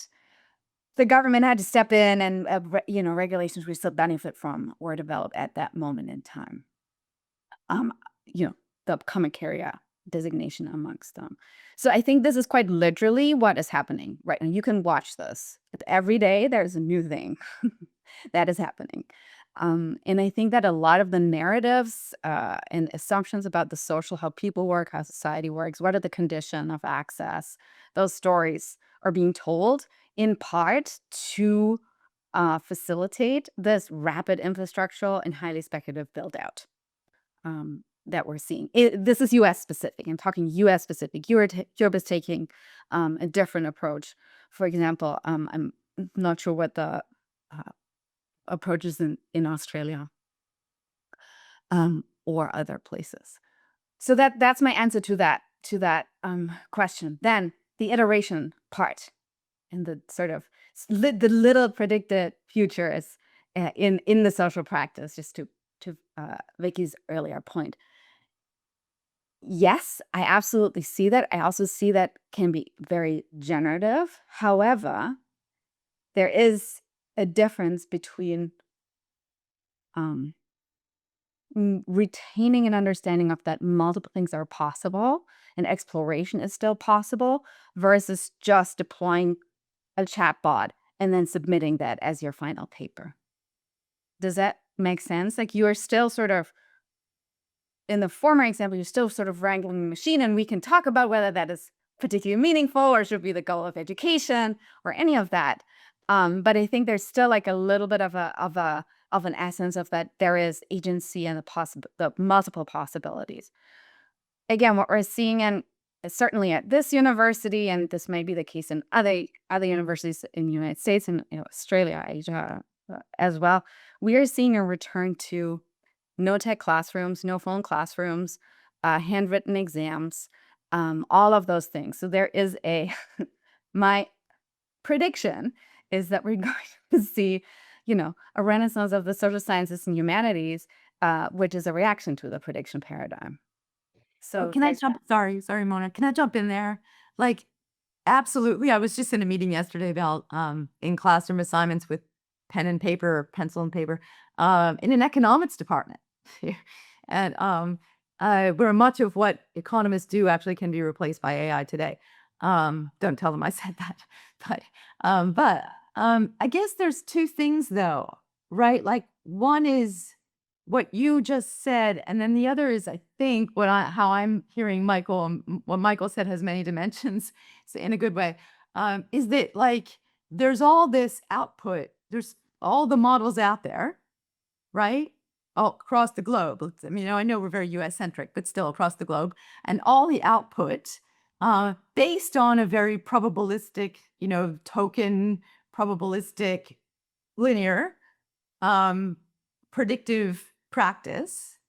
Speaker 2: the government had to step in, and regulations we still benefit from were developed at that moment in time. The common carrier designation amongst them. So I think this is quite literally what is happening right now. You can watch this every day. There's a new thing that is happening. And I think that a lot of the narratives and assumptions about the social, how people work, how society works, what are the conditions of access, those stories are being told in part to facilitate this rapid infrastructural and highly speculative build out that we're seeing. This is US specific. I'm talking US specific. Europe is taking a different approach. For example, I'm not sure what the approach is in Australia or other places. So that's my answer to that question. Then the iteration part and the sort of the little predicted future is in the social practice, just to Vicky's earlier point. Yes, I absolutely see that. I also see that can be very generative. However, there is a difference between retaining an understanding of that multiple things are possible and exploration is still possible versus just deploying a chatbot and then submitting that as your final paper. Does that make sense? Like, you are still sort of, in the former example, you're still sort of wrangling the machine, and we can talk about whether that is particularly meaningful or should be the goal of education or any of that. But I think there's still like a little bit of an essence of that there is agency and the multiple possibilities. Again, what we're seeing, and certainly at this university, and this may be the case in other universities in the United States and Australia, Asia as well, we are seeing a return to no tech classrooms, no phone classrooms, handwritten exams, all of those things. So there is my prediction is that we're going to see, a renaissance of the social sciences and humanities, which is a reaction to the prediction paradigm. So
Speaker 3: Can I jump? Sorry, Mona. Can I jump in there? Like, absolutely. I was just in a meeting yesterday about in classroom assignments with pen and paper, pencil and paper, in an economics department. And where much of what economists do actually can be replaced by AI today. Don't tell them I said that. But I guess there's two things though, right? Like, one is what you just said, and then the other is, I think, how I'm hearing Michael, what Michael said has many dimensions, so in a good way, is that, like, there's all this output, there's all the models out there, right? All across the globe. I mean, I know we're very US centric, but still across the globe, and all the output based on a very probabilistic, token, probabilistic, linear, predictive practice.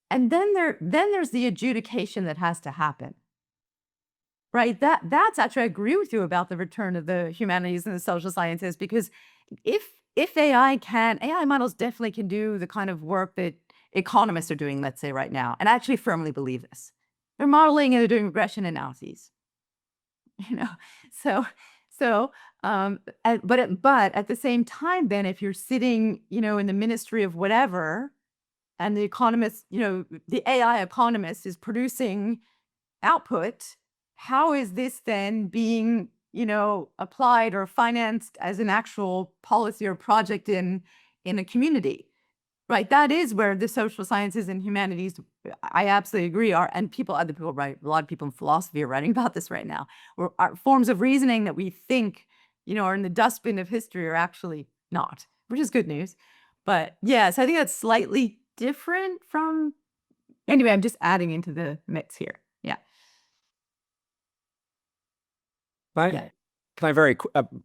Speaker 3: And then there's the adjudication that has to happen. Right? That's actually, I agree with you about the return of the humanities and the social sciences, because if AI models definitely can do the kind of work that economists are doing, let's say right now, and I actually firmly believe this. They're modeling and they're doing regression analyses. But at the same time, then, if you're sitting, in the ministry of whatever, and the economist, the AI economist is producing output, how is this then being, applied or financed as an actual policy or project in a community? Right. That is where the social sciences and humanities, I absolutely agree, are, and other people write, a lot of people in philosophy are writing about this right now, where our forms of reasoning that we think, are in the dustbin of history are actually not, which is good news. But yes, I think that's slightly different from, anyway, I'm just adding into the mix here. Yeah.
Speaker 6: Can I very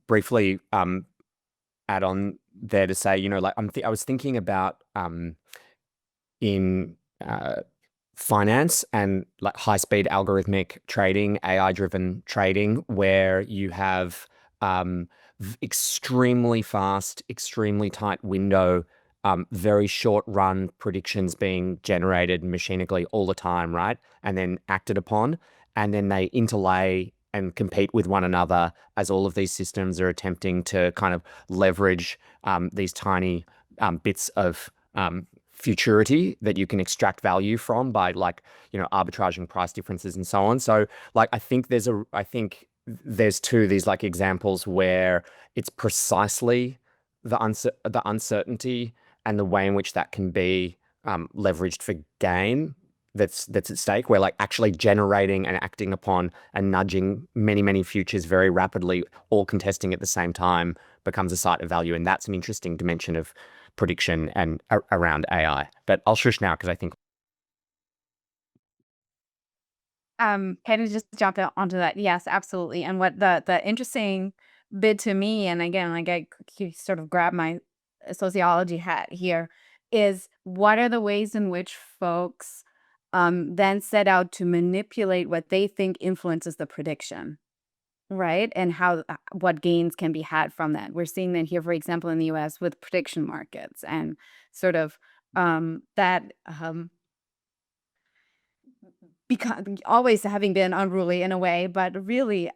Speaker 6: briefly add on there to say, I was thinking about in finance and like high-speed algorithmic trading, AI-driven trading, where you have extremely fast, extremely tight window, very short run predictions being generated machinically all the time, right? And then acted upon, and then they interlay and compete with one another as all of these systems are attempting to kind of leverage these tiny bits of futurity that you can extract value from by, like, you know, arbitraging price differences and so on. So like, I think there's two these like examples where it's precisely the uncertainty and the way in which that can be leveraged for gain that's at stake, where like actually generating and acting upon and nudging many futures very rapidly, all contesting at the same time, becomes a site of value. And that's an interesting dimension of prediction and around AI. But I'll shush now because I think
Speaker 2: Can I just jump onto that? Yes, absolutely. And what the interesting bit to me, and again, like I sort of grab my sociology hat here, is what are the ways in which folks then set out to manipulate what they think influences the prediction, right? And how what gains can be had from that. We're seeing that here, for example, in the US with prediction markets and sort of that because always having been unruly in a way, but really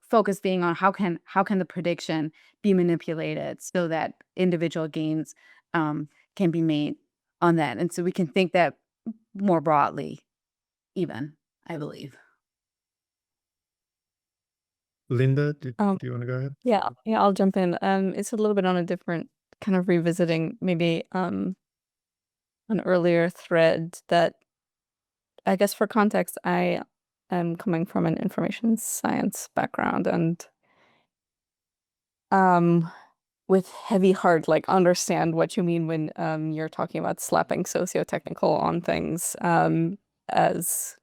Speaker 2: focus being on how can the prediction be manipulated so that individual gains can be made on that. And so we can think that more broadly, even, I believe.
Speaker 1: Linda, do
Speaker 7: Um,
Speaker 1: you want to go ahead?
Speaker 7: yeah, I'll jump in. It's a little bit on a different kind of revisiting maybe an earlier thread that I guess for context, I am coming from an information science background and with heavy heart, like understand what you mean when you're talking about slapping socio-technical on things as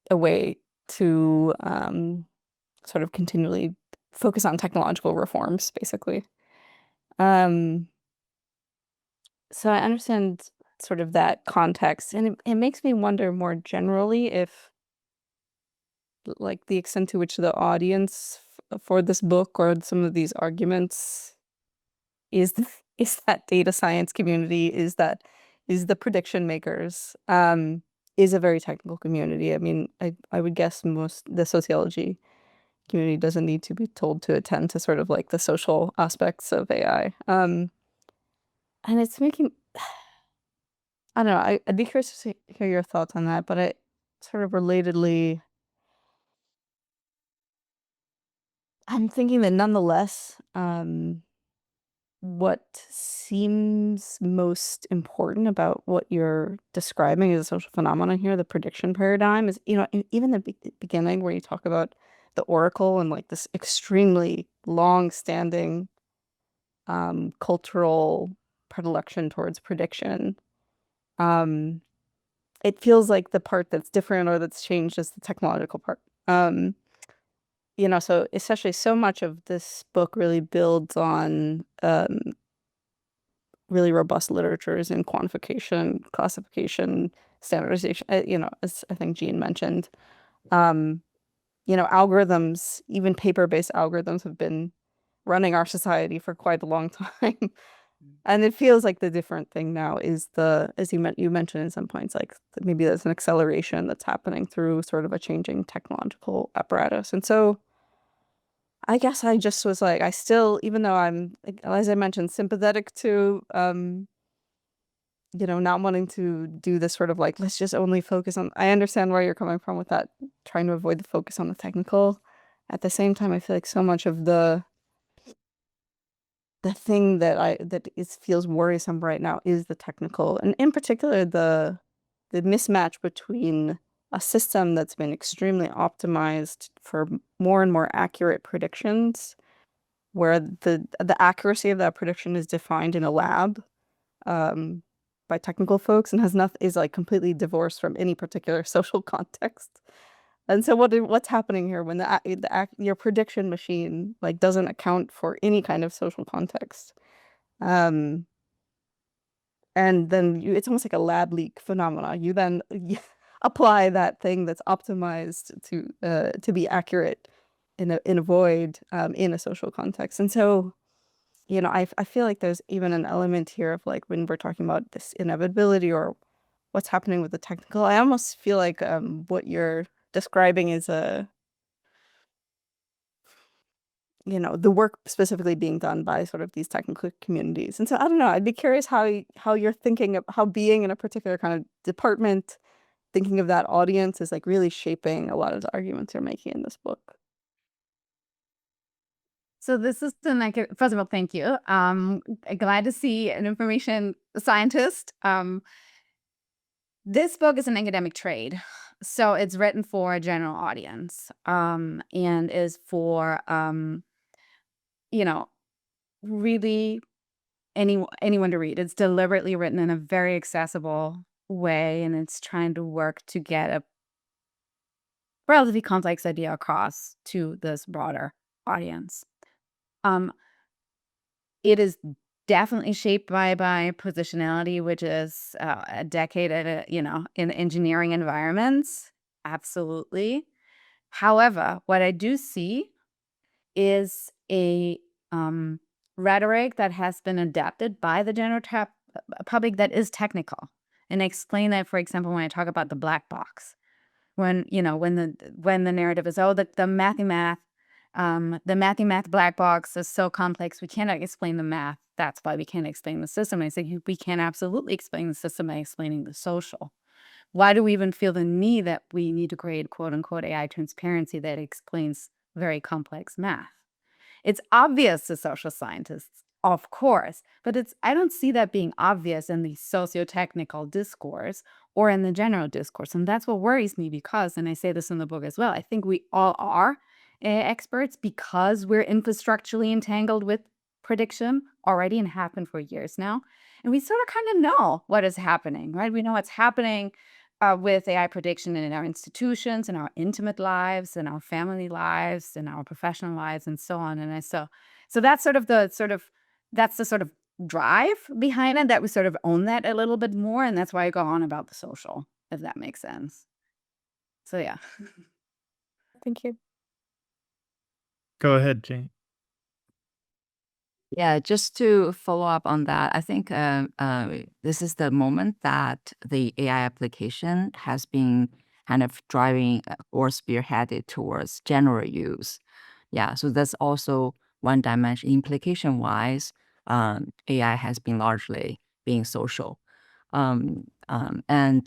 Speaker 7: a way to sort of continually focus on technological reforms, basically. So I understand sort of that context, and it makes me wonder more generally if, like, the extent to which the audience for this book or some of these arguments is is that data science community, is the prediction makers, is a very technical community. I mean, I would guess most the sociology community doesn't need to be told to attend to sort of like the social aspects of AI. And it's making I don't know. I'd be curious to hear your thoughts on that, but I sort of relatedly, I'm thinking that nonetheless, what seems most important about what you're describing as a social phenomenon here, the prediction paradigm, is, even the beginning where you talk about the oracle and like this extremely long-standing cultural predilection towards prediction. It feels like the part that's different or that's changed is the technological part. So essentially so much of this book really builds on really robust literatures in quantification, classification, standardization, as I think Jean mentioned. Algorithms, even paper-based algorithms, have been running our society for quite a long time. And it feels like the different thing now is as you mentioned in some points, like maybe there's an acceleration that's happening through sort of a changing technological apparatus. And so I guess I just was like, I still, even though I'm, as I mentioned, sympathetic to, not wanting to do this sort of like, let's just only focus on, I understand where you're coming from with that, trying to avoid the focus on the technical. At the same time, I feel like so much of the thing that feels worrisome right now is the technical, and in particular the mismatch between a system that's been extremely optimized for more and more accurate predictions, where the accuracy of that prediction is defined in a lab by technical folks and is like completely divorced from any particular social context. And so what's happening here when your prediction machine like doesn't account for any kind of social context? And and then it's almost like a lab leak phenomena. You then apply that thing that's optimized to be accurate in a void in a social context. And so, I feel like there's even an element here of like when we're talking about this inevitability or what's happening with the technical, I almost feel like what you're describing is the work specifically being done by sort of these technical communities. And so I don't know, I'd be curious how you're thinking of how being in a particular kind of department, thinking of that audience is like really shaping a lot of the arguments you're making in this book.
Speaker 2: So this is first of all, thank you. Glad to see an information scientist. This book is an academic trade. So it's written for a general audience, and is for, really anyone to read. It's deliberately written in a very accessible way, and it's trying to work to get a relatively complex idea across to this broader audience. It is definitely shaped by positionality, which is a decade in engineering environments. Absolutely. However, what I do see is a rhetoric that has been adapted by the general public that is technical. And I explain that, for example, when I talk about the black box, when the narrative is, the math black box is so complex we cannot explain the math. That's why we can't explain the system. And I say we can absolutely explain the system by explaining the social. Why do we even feel the need that we need to create quote unquote AI transparency that explains very complex math? It's obvious to social scientists, of course, but I don't see that being obvious in the socio-technical discourse or in the general discourse. And that's what worries me because, and I say this in the book as well, I think we all are experts because we're infrastructurally entangled with prediction already and have been for years now. And we sort of kind of know what is happening, right? We know what's happening with AI prediction in our institutions, in our intimate lives, in our family lives, in our professional lives, and so on. And so that's that's the sort of drive behind it, that we sort of own that a little bit more, and that's why I go on about the social, if that makes sense. So yeah.
Speaker 7: Thank you.
Speaker 1: Go ahead, Jane.
Speaker 8: Yeah, just to follow up on that, I think this is the moment that the AI application has been kind of driving or spearheaded towards general use. Yeah, so that's also one dimension. Implication-wise, AI has been largely being social. And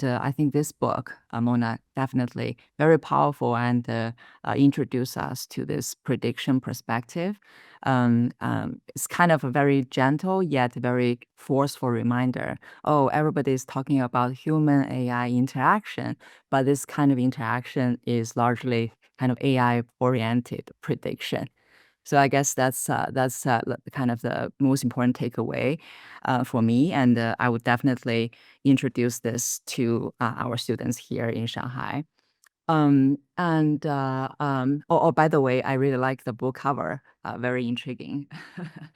Speaker 8: I think this book, Mona, definitely very powerful and introduce us to this prediction perspective. It's kind of a very gentle yet very forceful reminder. Oh, everybody's talking about human AI interaction, but this kind of interaction is largely kind of AI-oriented prediction. So I guess that's kind of the most important takeaway for me, and I would definitely introduce this to our students here in Shanghai. By the way, I really like the book cover. Very intriguing.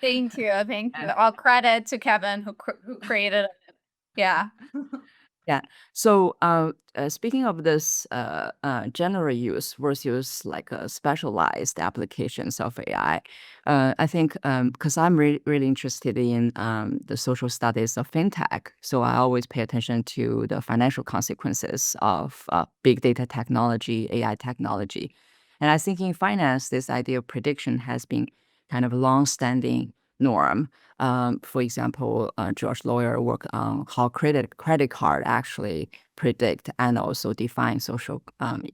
Speaker 2: Thank you. All credit to Kevin who created it. Yeah.
Speaker 8: Yeah. So, speaking of this general use versus like specialized applications of AI, I think because I'm really interested in the social studies of fintech, so I always pay attention to the financial consequences of big data technology, AI technology, and I think in finance, this idea of prediction has been kind of long-standing norm. For example, George Lawyer worked on how credit card actually predict and also define social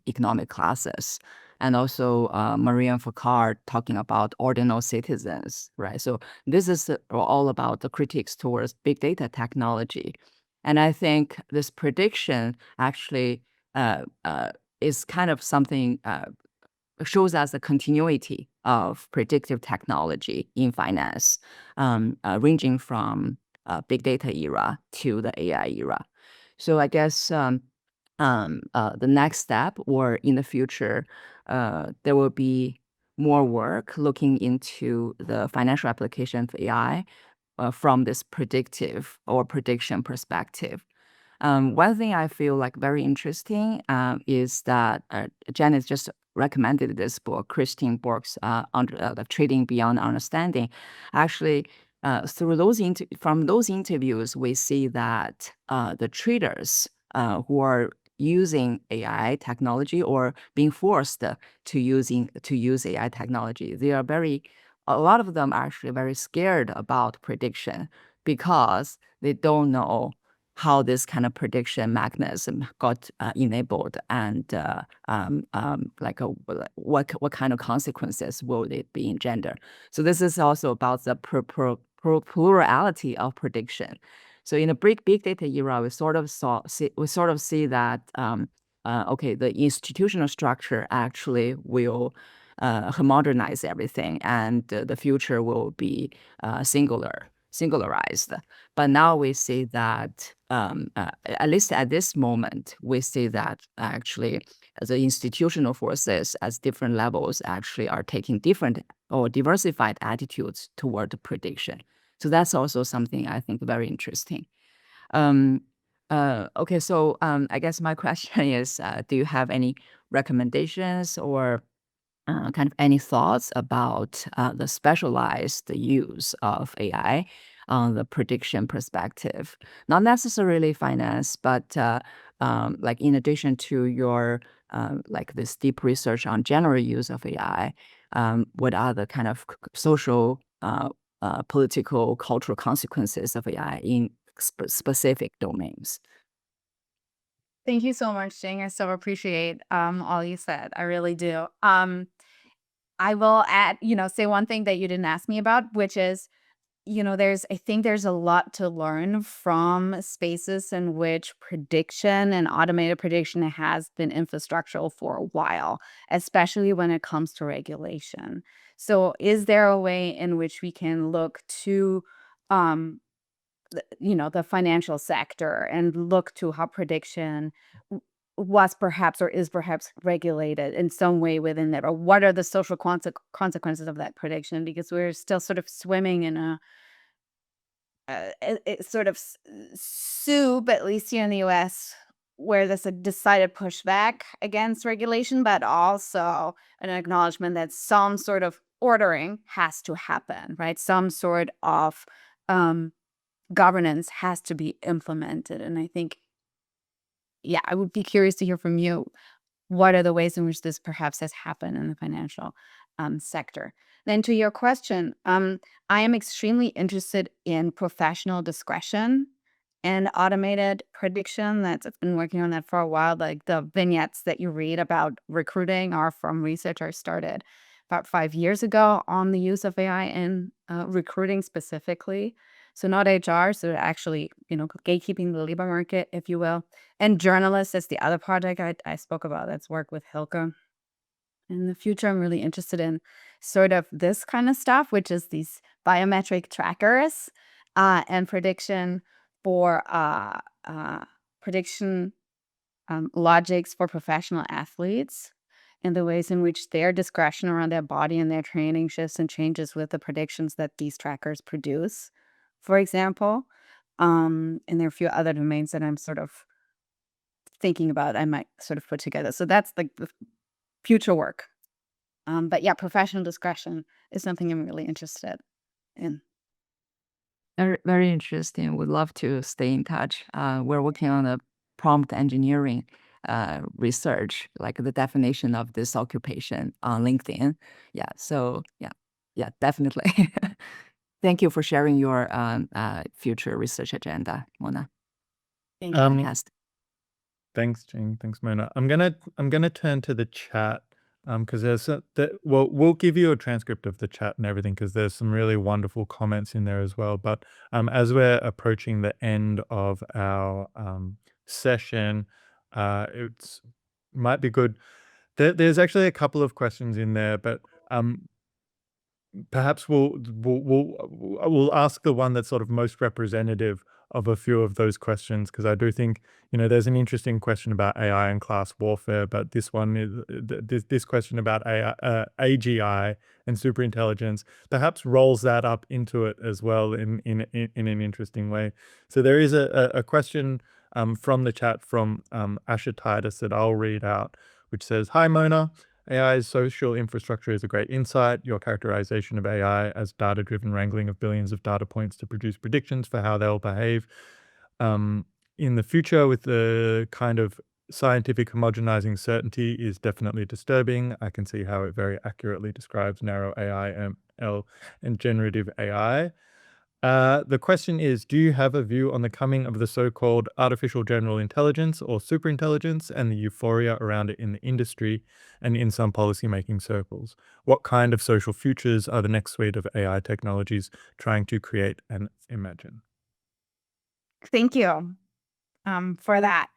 Speaker 8: economic classes. And also Marianne Foucault talking about ordinal citizens, right? So this is all about the critiques towards big data technology. And I think this prediction actually is kind of something shows us the continuity of predictive technology in finance, ranging from big data era to the AI era. So I guess the next step or in the future, there will be more work looking into the financial application of AI, from this predictive or prediction perspective. One thing I feel like very interesting is that Janet just recommended this book, Christine Bork's The Trading Beyond Understanding. Actually, through from those interviews, we see that the traders who are using AI technology or being forced to use AI technology, a lot of them are actually very scared about prediction because they don't know how this kind of prediction mechanism got enabled and what kind of consequences will it be engender. So this is also about the plurality of prediction. So in a big data era, we sort of see that okay, the institutional structure actually will homogenize everything, and the future will be singularized. But now we see that, at least at this moment, we see that actually the institutional forces at different levels actually are taking different or diversified attitudes toward the prediction. So that's also something I think very interesting. Okay, so I guess my question is, do you have any recommendations or kind of any thoughts about the specialized use of AI on the prediction perspective? Not necessarily finance, but like in addition to your like this deep research on general use of AI, what are the kind of social, political, cultural consequences of AI in specific domains?
Speaker 2: Thank you so much, Jing. I so appreciate all you said. I really do. I will add, say one thing that you didn't ask me about, which is, I think there's a lot to learn from spaces in which prediction and automated prediction has been infrastructural for a while, especially when it comes to regulation. So is there a way in which we can look to the financial sector and look to how prediction was perhaps or is perhaps regulated in some way within that, or what are the social consequences of that prediction? Because we're still sort of swimming in a sort of soup, at least here in the US, where there's a decided pushback against regulation, but also an acknowledgement that some sort of ordering has to happen, right? Some sort of governance has to be implemented. And I think, yeah, I would be curious to hear from you. What are the ways in which this perhaps has happened in the financial sector? Then to your question, I am extremely interested in professional discretion and automated prediction. I've been working on that for a while. Like the vignettes that you read about recruiting are from research I started about 5 years ago on the use of AI in recruiting specifically. So not HR, so actually, gatekeeping the labor market, if you will. And journalists is the other project I spoke about. That's work with Hilke. In the future, I'm really interested in sort of this kind of stuff, which is these biometric trackers and prediction for prediction logics for professional athletes and the ways in which their discretion around their body and their training shifts and changes with the predictions that these trackers produce, for example. And there are a few other domains that I'm sort of thinking about I might sort of put together. So that's like the future work. But yeah, professional discretion is something I'm really interested in.
Speaker 8: Very, very interesting. Would love to stay in touch. We're working on a prompt engineering research, like the definition of this occupation on LinkedIn. Yeah, so yeah, definitely. Thank you for sharing your future research agenda, Mona.
Speaker 2: Thank you.
Speaker 8: Fantastic.
Speaker 1: Thanks, Jing. Thanks, Mona. I'm gonna turn to the chat because we'll give you a transcript of the chat and everything because there's some really wonderful comments in there as well. But as we're approaching the end of our session, it's might be good. There's actually a couple of questions in there, but perhaps we'll ask the one that's sort of most representative of a few of those questions, because I do think, there's an interesting question about AI and class warfare, but this one is this question about AI, AGI and superintelligence perhaps rolls that up into it as well in an interesting way. So there is a question from the chat from Asher Titus that I'll read out, which says, "Hi Mona, AI's social infrastructure is a great insight. Your characterization of AI as data-driven wrangling of billions of data points to produce predictions for how they'll behave in the future with the kind of scientific homogenizing certainty is definitely disturbing. I can see how it very accurately describes narrow AI, ML, and generative AI. The question is, do you have a view on the coming of the so-called artificial general intelligence or superintelligence and the euphoria around it in the industry and in some policymaking circles? What kind of social futures are the next suite of AI technologies trying to create and imagine?"
Speaker 2: Thank you for that.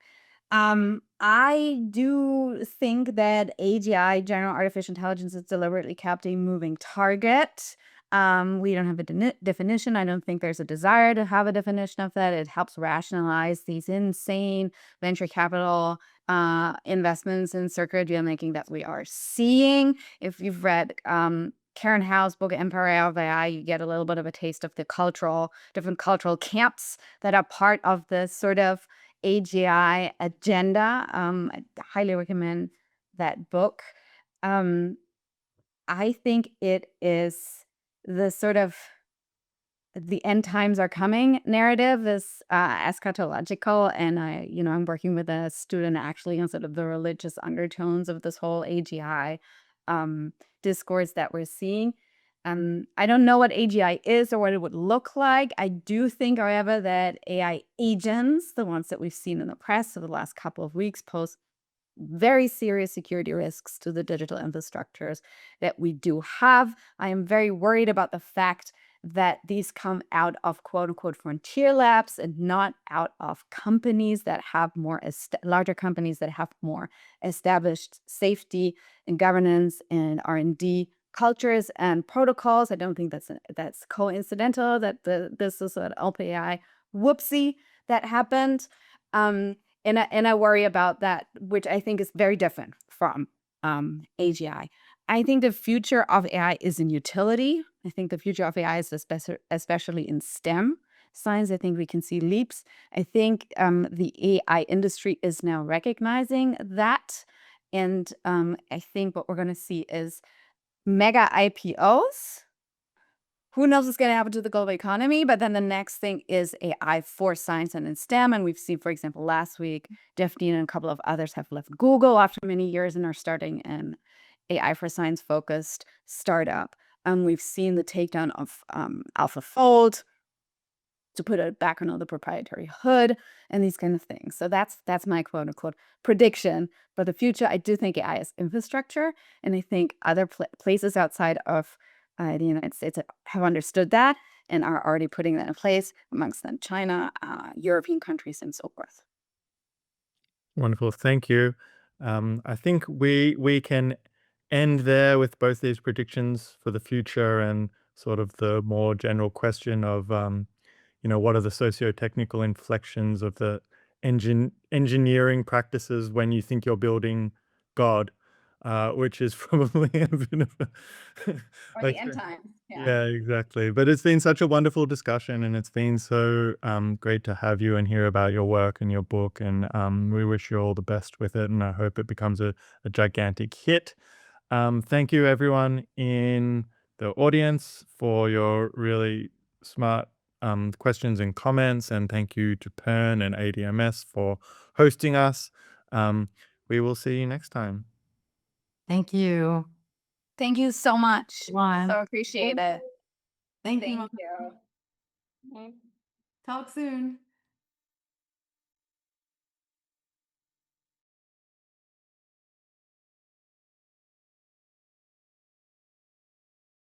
Speaker 2: I do think that AGI, general artificial intelligence, is deliberately kept a moving target. We don't have a definition. I don't think there's a desire to have a definition of that. It helps rationalize these insane venture capital investments in circular deal-making that we are seeing. If you've read Karen Howe's book, Empire of AI, you get a little bit of a taste of the different cultural camps that are part of this sort of AGI agenda. I highly recommend that book. I think it is the sort of the end times are coming narrative is eschatological, and I'm working with a student actually on sort of the religious undertones of this whole AGI discourse that we're seeing. I don't know what AGI is or what it would look like. I do think, however, that AI agents, the ones that we've seen in the press over the last couple of weeks, pose very serious security risks to the digital infrastructures that we do have. I am very worried about the fact that these come out of quote unquote frontier labs and not out of companies that have larger companies that have more established safety and governance and R&D cultures and protocols. I don't think that's coincidental that this is an OpenAI whoopsie that happened. And I worry about that, which I think is very different from AGI. I think the future of AI is in utility. I think the future of AI is especially in STEM science. I think we can see leaps. I think the AI industry is now recognizing that. And I think what we're going to see is mega IPOs. Who knows what's going to happen to the global economy? But then the next thing is AI for science and in STEM. And we've seen, for example, last week, Daphne and a couple of others have left Google after many years and are starting an AI for science focused startup. We've seen the takedown of AlphaFold to put it back on the proprietary hood and these kind of things. So that's my quote unquote prediction for the future. I do think AI is infrastructure, and I think other places outside of the United States have understood that and are already putting that in place, amongst them China, European countries, and so forth.
Speaker 1: Wonderful. Thank you. I think we can end there with both these predictions for the future and sort of the more general question of, what are the socio-technical inflections of the engineering practices when you think you're building God, which is probably a bit of a
Speaker 2: Or
Speaker 1: like
Speaker 2: the end times.
Speaker 1: yeah, exactly. But it's been such a wonderful discussion, and it's been so great to have you and hear about your work and your book. And we wish you all the best with it, and I hope it becomes a gigantic hit. Thank you, everyone in the audience, for your really smart questions and comments. And thank you to Pern and ADM+S for hosting us. We will see you next time.
Speaker 3: Thank you.
Speaker 2: Thank you so much.
Speaker 3: Juan.
Speaker 2: So appreciate it.
Speaker 3: Thank
Speaker 2: Thank
Speaker 3: you.
Speaker 2: you.
Speaker 3: Talk soon.